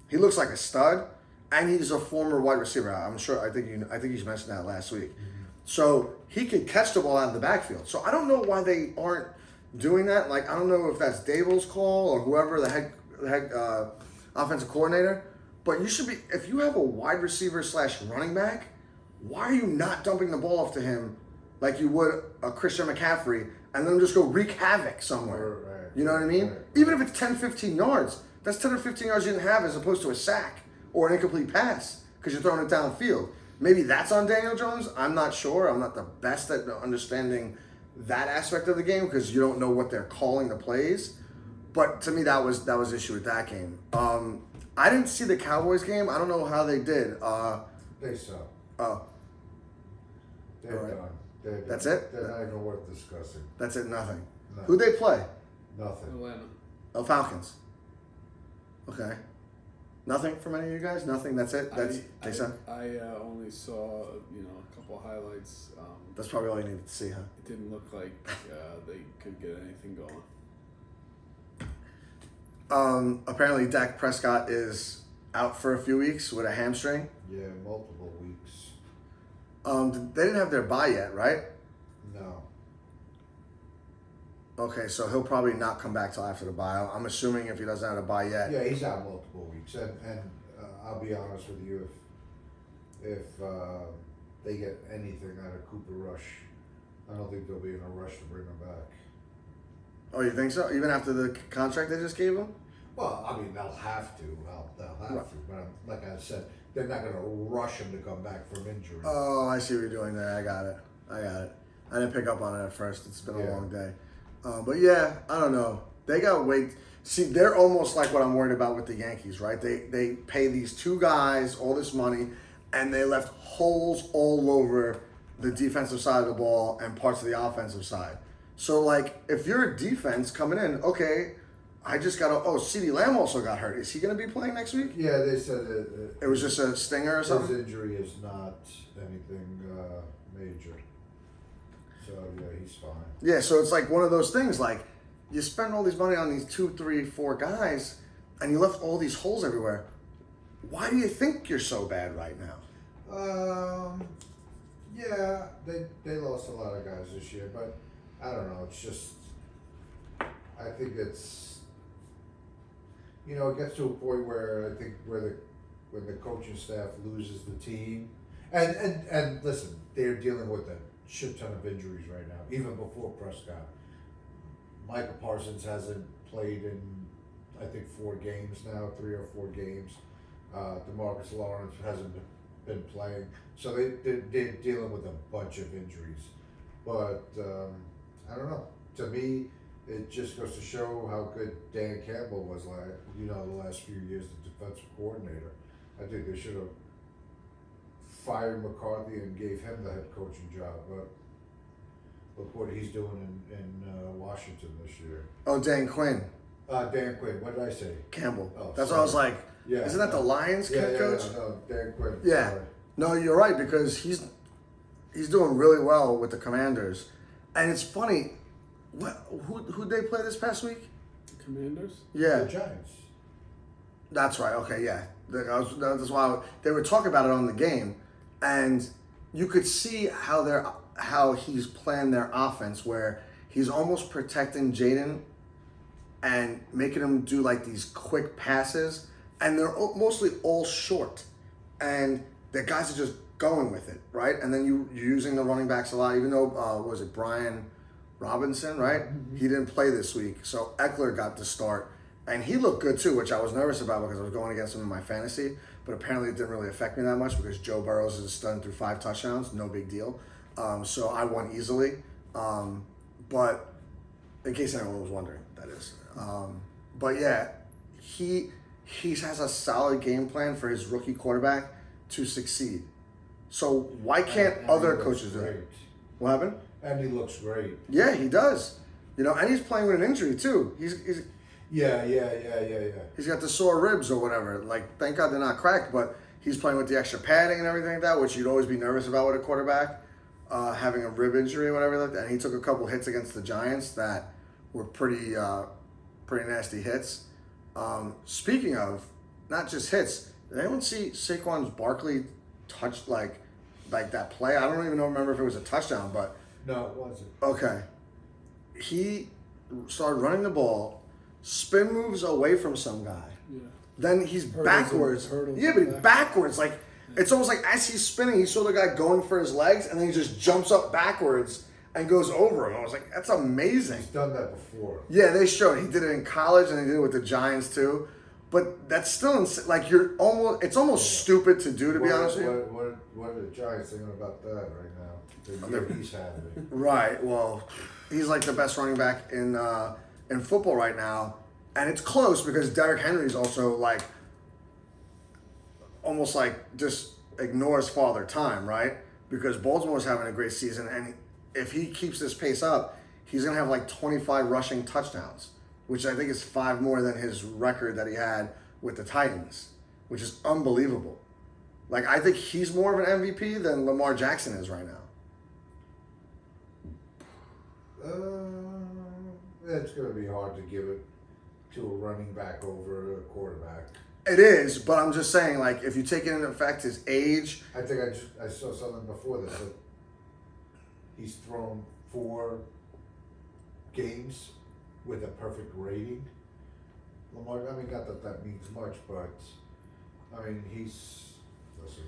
he looks like a stud, and he's a former wide receiver. I'm sure, I think you mentioned that last week. Mm-hmm. So he could catch the ball out of the backfield. So I don't know why they aren't doing that. Like, I don't know if that's Dable's call or whoever, the head offensive coordinator. But you should be, if you have a wide receiver / running back, why are you not dumping the ball off to him like you would a Christian McCaffrey and then just go wreak havoc somewhere? Right, You know what I mean? right. Even if it's 10, 15 yards, that's 10 or 15 yards you didn't have as opposed to a sack or an incomplete pass because you're throwing it downfield. Maybe that's on Daniel Jones. I'm not sure. I'm not the best at understanding that aspect of the game because you don't know what they're calling the plays. But to me, that was issue with that game. I didn't see the Cowboys game. I don't know how they did. They suck. Oh, They're All right. done. They're done. That's it? They're not even worth discussing. that's it. Nothing. No. Who'd they play? Nothing. Atlanta. Oh, Falcons. Okay. Nothing from any of you guys. Nothing. That's it. They suck. I only saw a couple of highlights. That's probably all you needed to see, huh? It didn't look like they could get anything going. Apparently Dak Prescott is out for a few weeks with a hamstring. Yeah, multiple weeks. They didn't have their bye yet, right? No. Okay, so he'll probably not come back till after the bye. I'm assuming if he doesn't have a bye yet. Yeah, he's out multiple weeks, and I'll be honest with you, if they get anything out of Cooper Rush, I don't think they'll be in a rush to bring him back. Oh, you think so? Even after the contract they just gave him? Well, I mean, they'll have to. They'll have to. But like I said, they're not going to rush him to come back from injury. Oh, I see what you're doing there. I got it. I didn't pick up on it at first. It's been a long day. But yeah, I don't know. They got weight. See, they're almost like what I'm worried about with the Yankees, right? They pay these two guys all this money, and they left holes all over the defensive side of the ball and parts of the offensive side. So, like, if you're a defense coming in, okay, I just got to, CeeDee Lamb also got hurt. Is he going to be playing next week? Yeah, they said It was just a stinger or his something? injury is not anything major. So, yeah, he's fine. Yeah, so it's like one of those things, like, you spend all these money on these 2, 3, 4 guys, and you left all these holes everywhere. Why do you think you're so bad right now? Yeah, they lost a lot of guys this year, but I don't know. It's just, I think it's, it gets to a point where I think when the coaching staff loses the team, and listen, they're dealing with a shit ton of injuries right now, even before Prescott. Michael Parsons hasn't played in, I think, 4 games now, 3 or 4 games. DeMarcus Lawrence hasn't been playing, so they're dealing with a bunch of injuries. But I don't know. To me, it just goes to show how good Dan Campbell was the last few years, the defensive coordinator. I think they should have fired McCarthy and gave him the head coaching job. But look what he's doing in Washington this year. Oh, Dan Quinn. Dan Quinn. What did I say? Campbell. Oh, That's sorry. what I was like. Yeah, Isn't that the Lions head coach? No, Dan Quinn. Yeah. Sorry. No, you're right, because he's doing really well with the Commanders. And it's funny, who'd they play this past week? Commanders? Yeah. The Giants. That's right. Okay, yeah. That's why they were talking about it on the game, and you could see how he's planned their offense, where he's almost protecting Jaden and making him do like these quick passes, and they're mostly all short, and the guys are just going with it, right? And then you're using the running backs a lot, even though was it Brian Robinson, right? Mm-hmm. He didn't play this week, so Eckler got the start. And he looked good too, which I was nervous about because I was going against him in my fantasy. But apparently it didn't really affect me that much because Joe Burrows is stunned through 5 touchdowns. No big deal. So I won easily. But in case anyone was wondering, that is. But yeah, he has a solid game plan for his rookie quarterback to succeed. So why can't And other he looks coaches do great. it? What happened? And he looks great. Yeah, he does. And he's playing with an injury too. Yeah. He's got the sore ribs or whatever. Like, thank God they're not cracked, but he's playing with the extra padding and everything like that, which you'd always be nervous about with a quarterback, having a rib injury or whatever like that. And he took a couple hits against the Giants that were pretty nasty hits. Speaking of, not just hits, did anyone see Saquon Barkley touch like that play? I don't even remember if it was a touchdown, but No, it wasn't. okay. He started running the ball, spin moves away from some guy. Yeah. Then he's Hurdles backwards. him- hurdles Yeah, but him backwards. Like, It's almost like as he's spinning, he saw the guy going for his legs, and then he just jumps up backwards and goes over him. I was like, that's amazing. He's done that before. Yeah, they showed. He did it in college, and he did it with the Giants too. But that's still like it's almost stupid to do, to be honest with you. What are the Giants thinking about that right now? The year he's having. Right. Well, he's like the best running back in football right now, and it's close because Derrick Henry's also like almost like just ignores father time, right? Because Baltimore's having a great season, and if he keeps this pace up, he's gonna have like 25 rushing touchdowns, which I think is 5 more than his record that he had with the Titans, which is unbelievable. Like, I think he's more of an MVP than Lamar Jackson is right now. It's going to be hard to give it to a running back over a quarterback. It is, but I'm just saying, like, if you take into effect his age. I think I saw something before this. That he's thrown 4 games with a perfect rating. Lamar, I mean, not that that means much, but I mean, listen,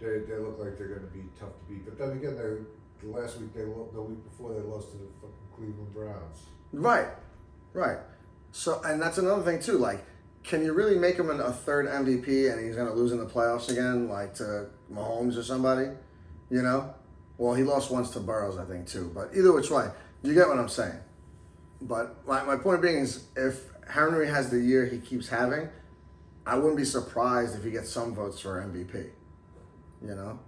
they look like they're going to be tough to beat. But then again, the week before they lost to the fucking Cleveland Browns. Right. So, and that's another thing too. Like, can you really make him a third MVP and he's going to lose in the playoffs again, like to Mahomes or somebody? You know? Well, he lost once to Burrows, I think, too. But either which way, you get what I'm saying. But my point being is, if Henry has the year he keeps having, I wouldn't be surprised if he gets some votes for MVP. You know?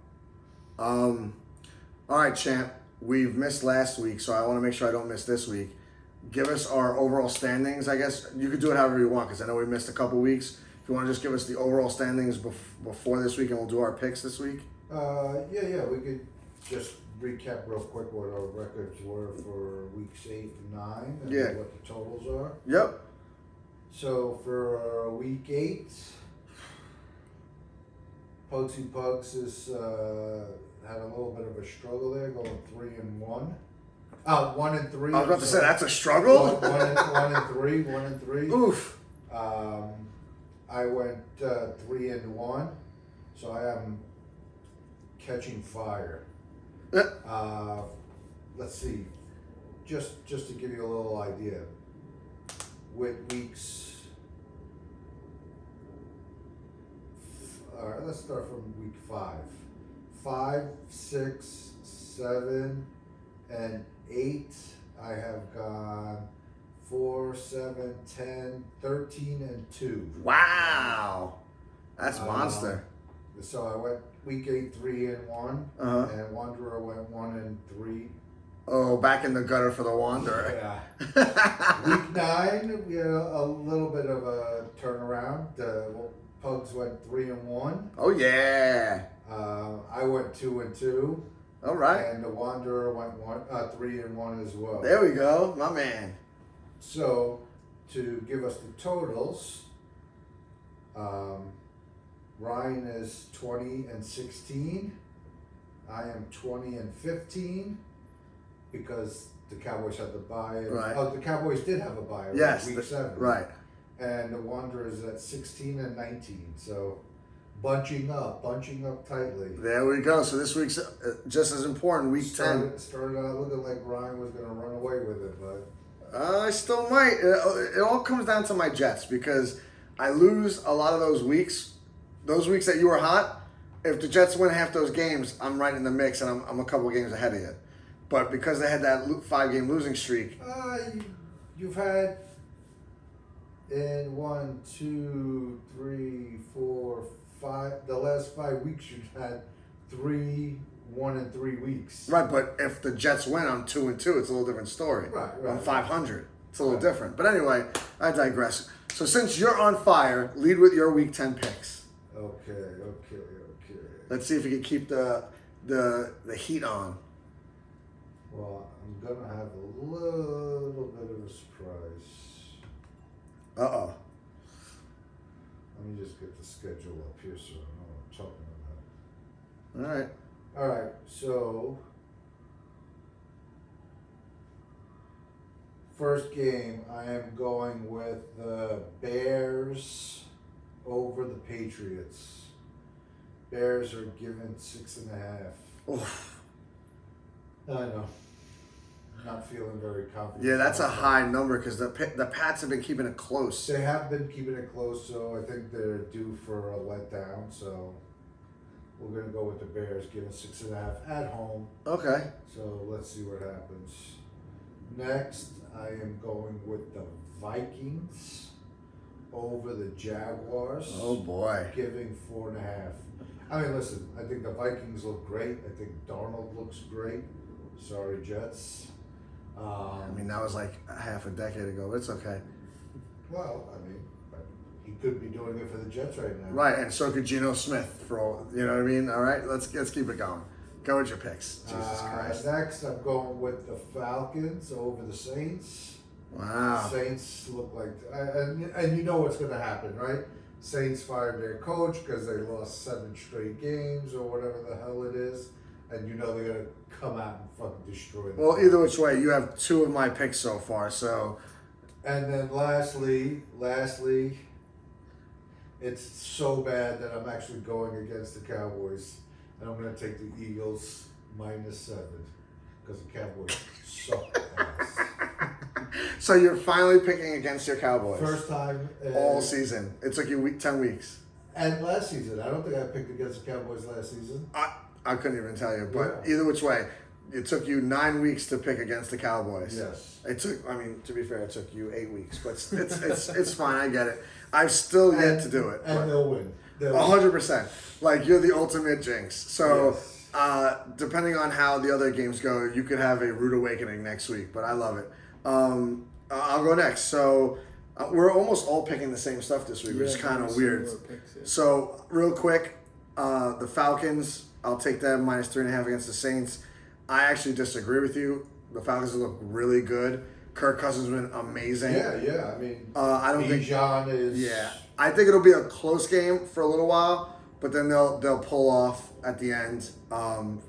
All right, champ. We've missed last week, so I want to make sure I don't miss this week. Give us our overall standings, I guess. You could do it however you want, because I know we missed a couple weeks. If you want to just give us the overall standings before this week, and we'll do our picks this week. Yeah, we could just recap real quick what our records were for weeks 8 and 9, and what the totals are. Yep. So for week 8, Pugsy Pugs has had a little bit of a struggle there, going 3-1. 1 and 3. I was about to say that's a struggle. 1 and 3. Oof. I went 3-1, so I am catching fire. Let's see, just to give you a little idea, with weeks. All right, let's start from week 5. 5, 6, 7, and 8. I have gone 4, 7, 10, 13, and 2. Wow, that's monster. So I went week 8 3-1, and Wanderer went 1 and 3. Oh, back in the gutter for the Wanderer. Yeah. Week 9, we had a little bit of a turnaround. Pugs went 3-1. Oh yeah. I went 2 and 2. All right. And the Wanderer went 3-1 as well. There we go, my man. So to give us the totals, Ryan is 20 and 16. I am 20 and 15 because the Cowboys had the bye. Right. Oh, the Cowboys did have a bye. Yes. Week 7. Right. And the Wanderers at 16 and 19. So bunching up tightly. There we go. So this week's just as important. Week 10 started out looking like Ryan was going to run away with it, but I still might. It all comes down to my Jets because I lose a lot of those weeks. Those weeks that you were hot, if the Jets win half those games, I'm right in the mix, and I'm a couple games ahead of you. But because they had that 5-game losing streak, you've had in 1, 2, 3, 4, 5. The last 5 weeks you've had 3, 1 and 3 weeks. right? But if the Jets win, I'm 2 and 2. It's a little different story. Right. I'm 500. It's a little different. But anyway, I digress. So since you're on fire, lead with your Week 10 picks. Okay. Let's see if you can keep the heat on. Well, I'm gonna have a little bit of a surprise. Uh-oh. Let me just get the schedule up here so I know what I'm talking about. All right. All right, so first game, I am going with the Bears over the Patriots. Bears are given 6.5. Oof. I know. Not feeling very confident. Yeah, that's a about that. high number because the Pats have been keeping it close. They have been keeping it close, so I think they're due for a letdown. So we're gonna go with the Bears, given 6.5 at home. Okay. So let's see what happens. Next, I am going with the Vikings over the Jaguars. Oh boy. Giving 4.5. I mean, listen, I think the Vikings look great. I think Darnold looks great. Sorry, Jets. I mean, that was like half a decade ago, but it's okay. Well, I mean, but he could be doing it for the Jets right now. Right, and so could Geno Smith for all, you know what I mean? All right, let's keep it going. Go with your picks. Jesus Christ. Next, I'm going with the Falcons over the Saints. Wow. Saints look like, and you know what's going to happen, right? Saints fired their coach because they lost 7 straight games or whatever the hell it is, and you know they're going to come out and fucking destroy them. Well, either which way, you have 2 of my picks so far, so. And then lastly, it's so bad that I'm actually going against the Cowboys, and I'm going to take the Eagles -7 because the Cowboys suck ass. So you're finally picking against your Cowboys. First time all season. It took you 10 weeks. and last season. I don't think I picked against the Cowboys last season. I couldn't even tell you, but Yeah. either which way, it took you 9 weeks to pick against the Cowboys. Yes. It took, I mean, to be fair, it took you 8 weeks, but it's fine. I get it. I've still yet to do it. And they'll win. 100%. Like, you're the ultimate jinx. So, Yes. depending on how the other games go, you could have a rude awakening next week, but I love it. I'll go next. So, we're almost all picking the same stuff this week, which is kind of weird. Picks, yeah. So, real quick, the Falcons, I'll take them -3.5 against the Saints. I actually disagree with you. The Falcons look really good. Kirk Cousins has been amazing. Yeah. I mean, I don't think. Bijan is. Yeah, I think it'll be a close game for a little while, but then they'll pull off at the end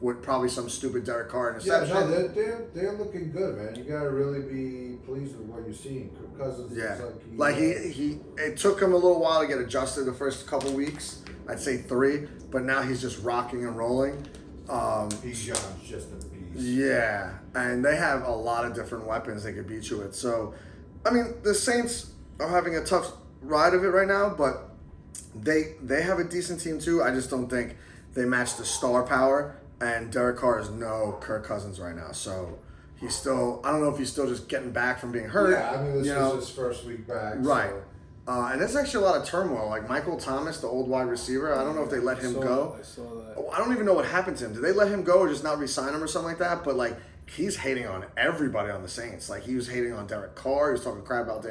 with probably some stupid Derek Carr Yeah, interception. no, they're looking good, man. You gotta really be pleased with what you're seeing. Kirk Cousins Yeah, looks like he it took him a little while to get adjusted the first couple weeks. I'd say 3, but now he's just rocking and rolling. Bijan's just a beast. Yeah, and they have a lot of different weapons they could beat you with. So, I mean, the Saints are having a tough ride of it right now, but they have a decent team too. I just don't think they match the star power, and Derek Carr is no Kirk Cousins right now. So he's still, I don't know if he's still just getting back from being hurt. Yeah, I mean, this you know? is his first week back. Right. So. And there's actually a lot of turmoil. Like Michael Thomas, the old wide receiver, I don't know if they let him go. I saw that. I don't even know what happened to him. Did they let him go or just not re-sign him or something like that? But like, he's hating on everybody on the Saints. Like, he was hating on Derek Carr. He was talking crap about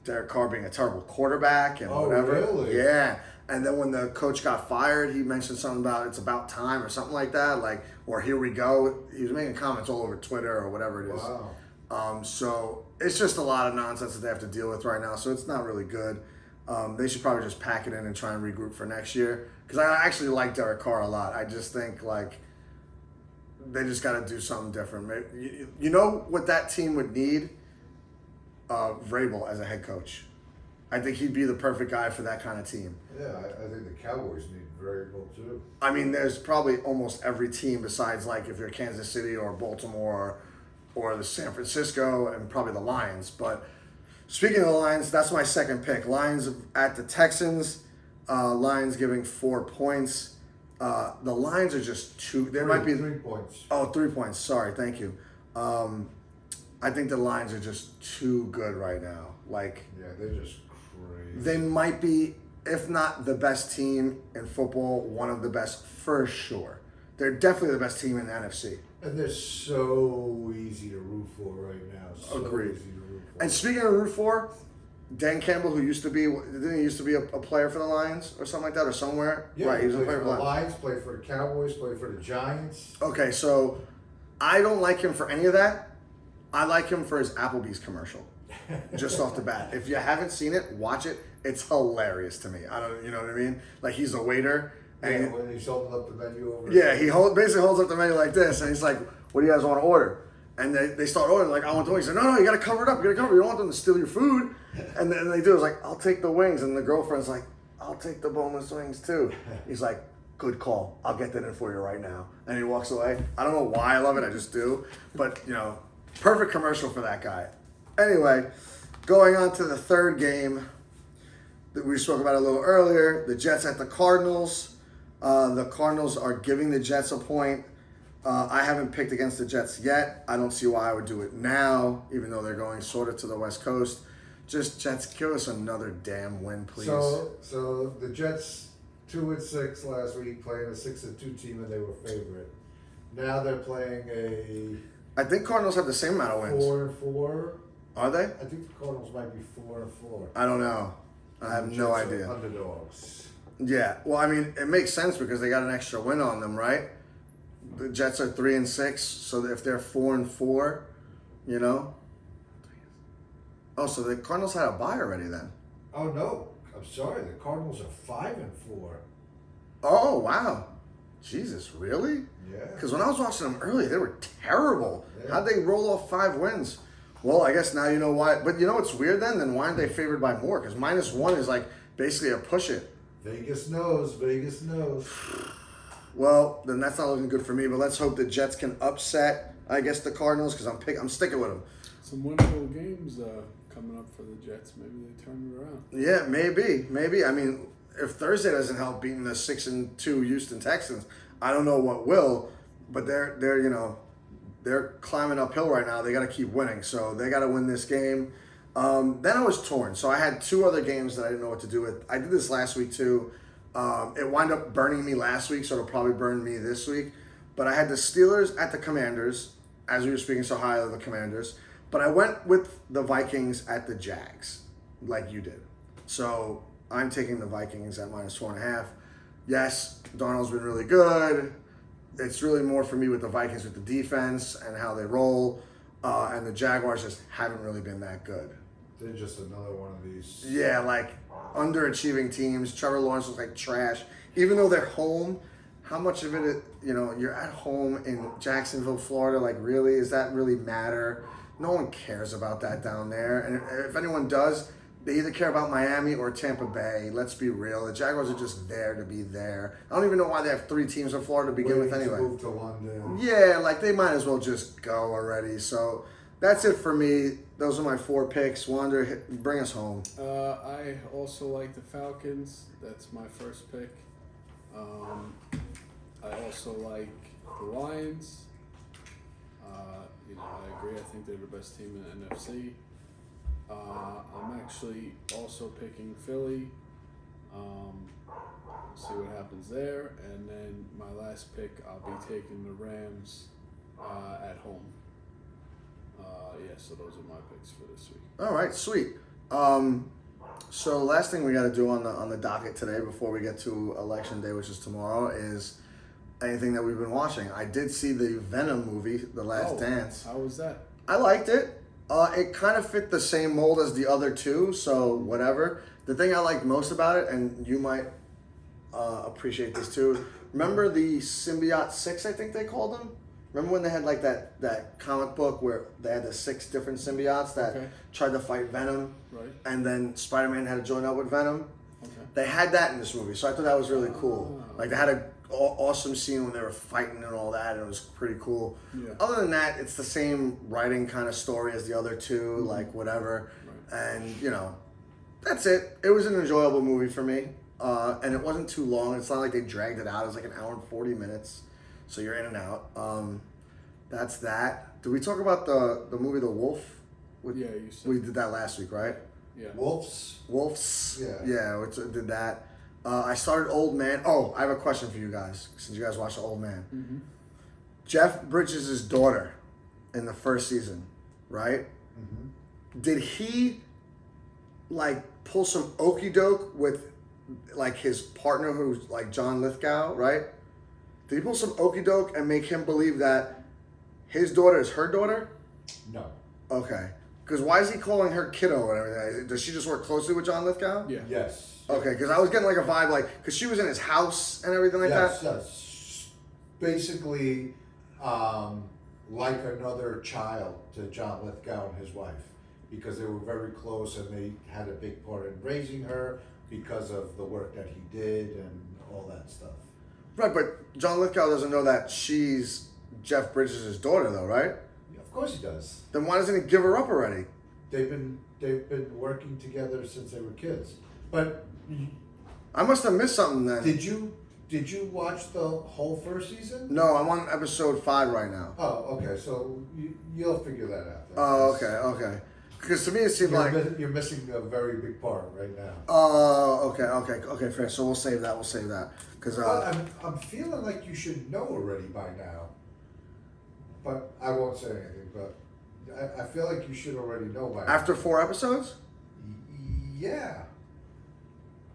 Derek Carr being a terrible quarterback and whatever. Really? Yeah. And then when the coach got fired, he mentioned something about it's about time or something like that. Like, or here we go. He was making comments all over Twitter or whatever it is. Wow. So it's just a lot of nonsense that they have to deal with right now. So it's not really good. They should probably just pack it in and try and regroup for next year. Because I actually like Derek Carr a lot. I just think, like, they just got to do something different. You know what that team would need? Vrabel as a head coach. I think he'd be the perfect guy for that kind of team. Yeah, I think the Cowboys need variable too. I mean, there's probably almost every team besides, like, if you're Kansas City or Baltimore or the San Francisco and probably the Lions. But speaking of the Lions, that's my second pick. Lions at the Texans. Lions giving 4 points. The Lions are just too. There might be 3 points. Oh, 3 points. Sorry, thank you. I think the Lions are just too good right now. Like, Yeah, they're just crazy. they might be, if not the best team in football, one of the best for sure. They're definitely the best team in the NFC. And they're so easy to root for right now. So Agreed. easy to root for. And speaking of root for, Dan Campbell, who used to be, didn't he used to be a player for the Lions or something like that, or somewhere? Yeah, Right, he was a played player for for the the Lions. Lions, played for the Cowboys, played for the Giants. Okay, so I don't like him for any of that. I like him for his Applebee's commercial, just off the bat. If you haven't seen it, watch it. It's hilarious to me. I don't, you know what I mean? Like, he's a waiter. Yeah, And when he's holding up the menu over. yeah, he basically holds up the menu like this, and he's like, "What do you guys want to order?" And they start ordering, like, "I want the wings." He said, "No, you got to cover it up. You got to cover it. You don't want them to steal your food." And then they do. It's like, "I'll take the wings," and the girlfriend's like, "I'll take the boneless wings too." He's like, good call. I'll get that in for you right now. And he walks away. I don't know why I love it. I just do. But, perfect commercial for that guy. Anyway, going on to the third game that we spoke about a little earlier, the Jets at the Cardinals. The Cardinals are giving the Jets a point. I haven't picked against the Jets yet. I don't see why I would do it now, even though they're going sort of to the West Coast. Just Jets, give us another damn win, please. So the Jets 2-6 last week, playing a 6-2 team, and they were favorite. Now they're playing I think Cardinals have the same amount of a wins. 4-4. Are they? I think the Cardinals might be 4-4. I don't know. I have The no Jets are idea. Underdogs. Yeah, well, I mean, it makes sense because they got an extra win on them, right? The Jets are 3-6, so if they're 4-4, Oh, so the Cardinals had a bye already then. Oh no, I'm sorry. The Cardinals are 5-4. Oh wow, Jesus, really? Yeah. Because when I was watching them earlier, they were terrible. Yeah. How'd they roll off 5 wins? Well, I guess now you know why. But you know what's weird then? Then why aren't they favored by more? Because -1 is like basically a push it. Vegas knows. Vegas knows. Well, then that's not looking good for me. But let's hope the Jets can upset, I guess, the Cardinals because I'm sticking with them. Some winnable games coming up for the Jets. Maybe they turn it around. Yeah, maybe. I mean, if Thursday doesn't help beating the 6-2 Houston Texans, I don't know what will. But they're climbing uphill right now. They got to keep winning, so they got to win this game. Then I was torn, so I had 2 other games that I didn't know what to do with. I did this last week too. It wound up burning me last week, so it'll probably burn me this week. But I had the Steelers at the Commanders, as we were speaking so highly of the Commanders. But I went with the Vikings at the Jags, like you did. So I'm taking the Vikings at -4.5. Yes, Darnold's been really good. It's really more for me with the Vikings with the defense and how they roll. And the Jaguars just haven't really been that good. They're just another one of these. Yeah, like underachieving teams. Trevor Lawrence was like trash. Even though they're home, how much of it, you're at home in Jacksonville, Florida. Like, really? Does that really matter? No one cares about that down there. And if anyone does, they either care about Miami or Tampa Bay. Let's be real. The Jaguars are just there to be there. I don't even know why they have 3 teams in Florida to begin with anyway. Move to London. Yeah, like they might as well just go already. So that's it for me. Those are my 4 picks. Wander, bring us home. I also like the Falcons. That's my first pick. I also like the Lions. I agree. I think they're the best team in the NFC. I'm actually also picking Philly. See what happens there. And then my last pick, I'll be taking the Rams at home. So those are my picks for this week. All right, sweet. So last thing we got to do on the docket today before we get to Election Day, which is tomorrow, is anything that we've been watching. I did see the Venom movie, The Last Dance. How was that? I liked it. It kind of fit the same mold as the other 2, so whatever. The thing I liked most about it, and you might appreciate this too, remember the Symbiote 6, I think they called them? Remember when they had like that comic book where they had the 6 different symbiotes that tried to fight Venom? Right. And then Spider-Man had to join up with Venom? Okay. They had that in this movie, so I thought that was really cool. Oh. Like they had a awesome scene when they were fighting and all that, and it was pretty cool. Yeah. Other than that, it's the same writing kind of story as the other 2, like whatever. Right. And, that's it. It was an enjoyable movie for me. And it wasn't too long. It's not like they dragged it out. It was like an hour and 40 minutes. So you're in and out. That's that. Did we talk about the movie The Wolf? Yeah, you said. We did that last week, right? Yeah. Wolves. Wolves. Yeah. Yeah, we did that. I started Old Man. Oh, I have a question for you guys, since you guys watched the Old Man. Mm-hmm. Jeff Bridges' daughter in the first season, right? Mm-hmm. Did he, like, pull some okey doke with, like, his partner who's, like, John Lithgow, right? Did he pull some okey doke and make him believe that his daughter is her daughter? No. Okay. Because why is he calling her kiddo and everything? Does she just work closely with John Lithgow? Yeah. Yes. Okay, because I was getting like a vibe, like, because she was in his house and everything like Yes. that. Yes. Basically, like another child to John Lithgow and his wife, because they were very close and they had a big part in raising her because of the work that he did and all that stuff. Right, but John Lithgow doesn't know that she's Jeff Bridges' daughter, though, right? Of course he does. Then why doesn't he give her up already? They've been working together since they were kids. But I must have missed something then. did you watch the whole first season? No, I'm on episode 5 right now. Oh, okay. So you'll figure that out. Then. Oh, okay. Because to me it seemed You're missing a very big part right now. Oh, okay, fair. So we'll save that. Because Well, I'm feeling like you should know already by now. But I won't say anything. But I feel like you should already know by now. after 4 episodes, Yeah.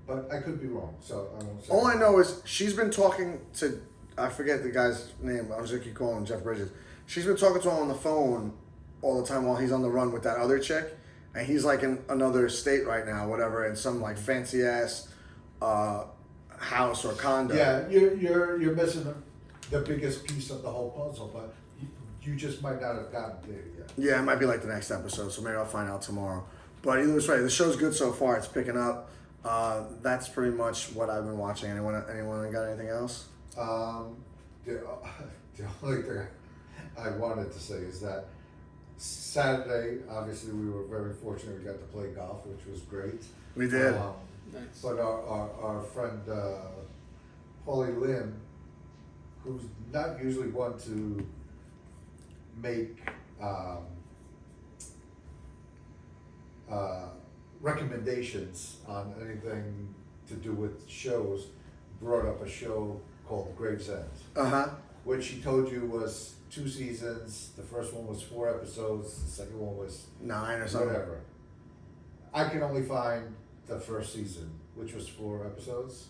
But I could be wrong, so I won't say all I anything. know is she's been talking to, I forget the guy's name. I was just keep calling him Jeff Bridges. She's been talking to him on the phone all the time while he's on the run with that other chick, and he's like in another state right now, whatever, in some like fancy ass house or condo. Yeah, you're missing the biggest piece of the whole puzzle, but you just might not have gotten there yet. Yeah, it might be like the next episode, so maybe I'll find out tomorrow. But either way, the show's good so far. It's picking up. That's pretty much what I've been watching. Anyone got anything else? The only thing I wanted to say is that Saturday, obviously, we were very fortunate. We got to play golf, which was great. We did. Nice. But our friend Paulie Lim, who's not usually one to make recommendations on anything to do with shows, brought up a show called Gravesend, Uh-huh. which he told you was 2 seasons. The first one was 4 episodes. The second one was 9 or something. whatever. I can only find the first season, which was 4 episodes,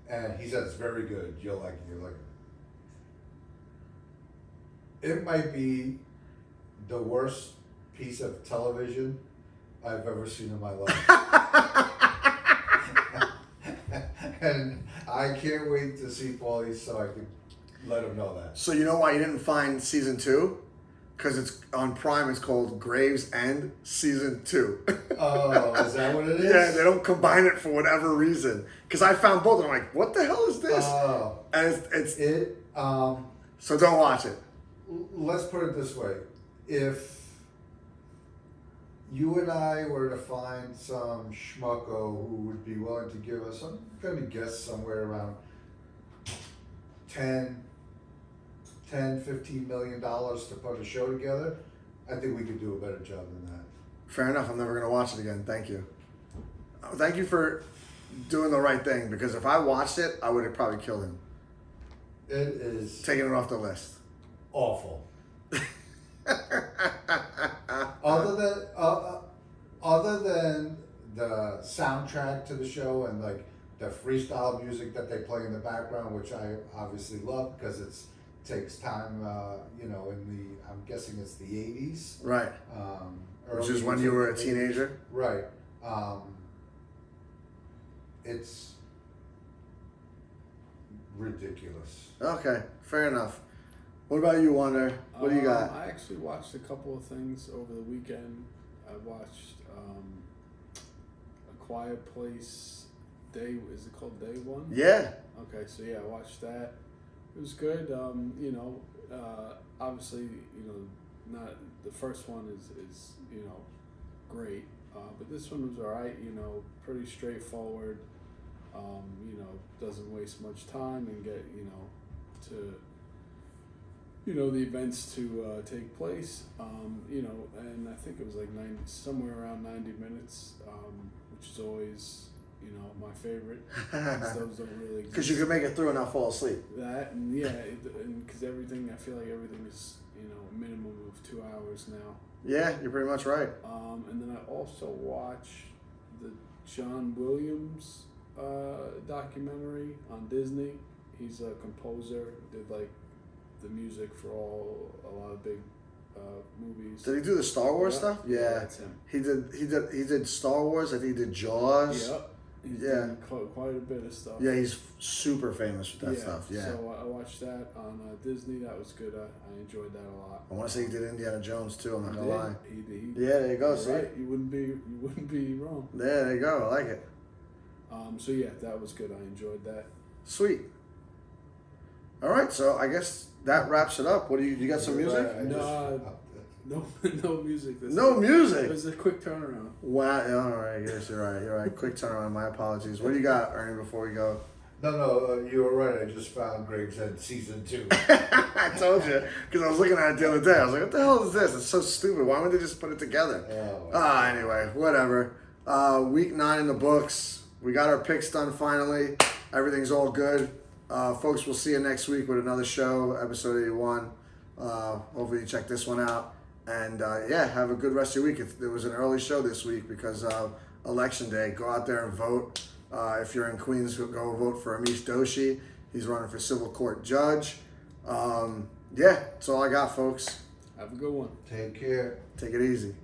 and he said it's very good. You'll like it. You'll like it. It might be the worst piece of television I've ever seen in my life. And I can't wait to see Paulie so I can let him know that. So you know why you didn't find season 2? Because it's on Prime. It's called Graves End Season 2. Oh, is that what it is? Yeah, they don't combine it for whatever reason. Because I found both, and I'm like, what the hell is this? Oh, And it's so don't watch it. let's put it this way. If you and I were to find some schmucko who would be willing to give us, I'm going to guess somewhere around $10, $15 million to put a show together, I think we could do a better job than that. Fair enough. I'm never gonna watch it again. Thank you. Thank you for doing the right thing. Because if I watched it, I would have probably killed him. It is Taking it off the list. awful. Other than the soundtrack to the show and like the freestyle music that they play in the background, which I obviously love because it takes time, I'm guessing it's the 80s. Right. Which is when you were a teenager. Right. It's ridiculous. Okay. Fair enough. What about you, Wonder? What do you got? I actually watched a couple of things over the weekend. I watched A Quiet Place Day. Is it called Day One? Yeah. Okay, so yeah, I watched that. It was good. Obviously, not the first one is great, but this one was alright. Pretty straightforward. Doesn't waste much time and get to the events to take place. And I think it was like somewhere around 90 minutes, which is always my favorite. Those don't really exist. Because you can make it through and not fall asleep. That and because everything, I feel like everything is a minimum of 2 hours now. Yeah, you're pretty much right. And then I also watched the John Williams documentary on Disney. He's a composer. Did like the music for a lot of big movies. Did he do the Star Wars stuff? Yeah. That's him. He did Star Wars. I think he did Jaws. Yep. He's Yeah. done quite a bit of stuff. Yeah, he's super famous with that stuff. Yeah. So I watched that on Disney. That was good. I enjoyed that a lot. I want to say he did Indiana Jones too. I'm not gonna lie. He did. Yeah, there you go. You're See? right. You wouldn't be wrong. Yeah, there you go. I like it. So yeah, that was good. I enjoyed that. Sweet. All right, so I guess that wraps it up. What do you got? Some music? I No, just- no music. This No time. music. It was a quick turnaround. Wow. Yeah, all right. Yes, you're right. You're right. Quick turnaround. My apologies. What do you got, Ernie? Before we go. No, you were right. I just found Greg's Head season 2. I told you because I was looking at it the other day. I was like, "What the hell is this? It's so stupid. Why wouldn't they just put it together?" Oh, Anyway, whatever. Week 9 in the books. We got our picks done finally. Everything's all good. Folks, we'll see you next week with another show, episode 81. Hopefully you check this one out. And yeah, have a good rest of your week. There was an early show this week because of Election Day. Go out there and vote. If you're in Queens, go vote for Amish Doshi. He's running for civil court judge. Yeah, that's all I got, folks. Have a good one. take care. Take it easy.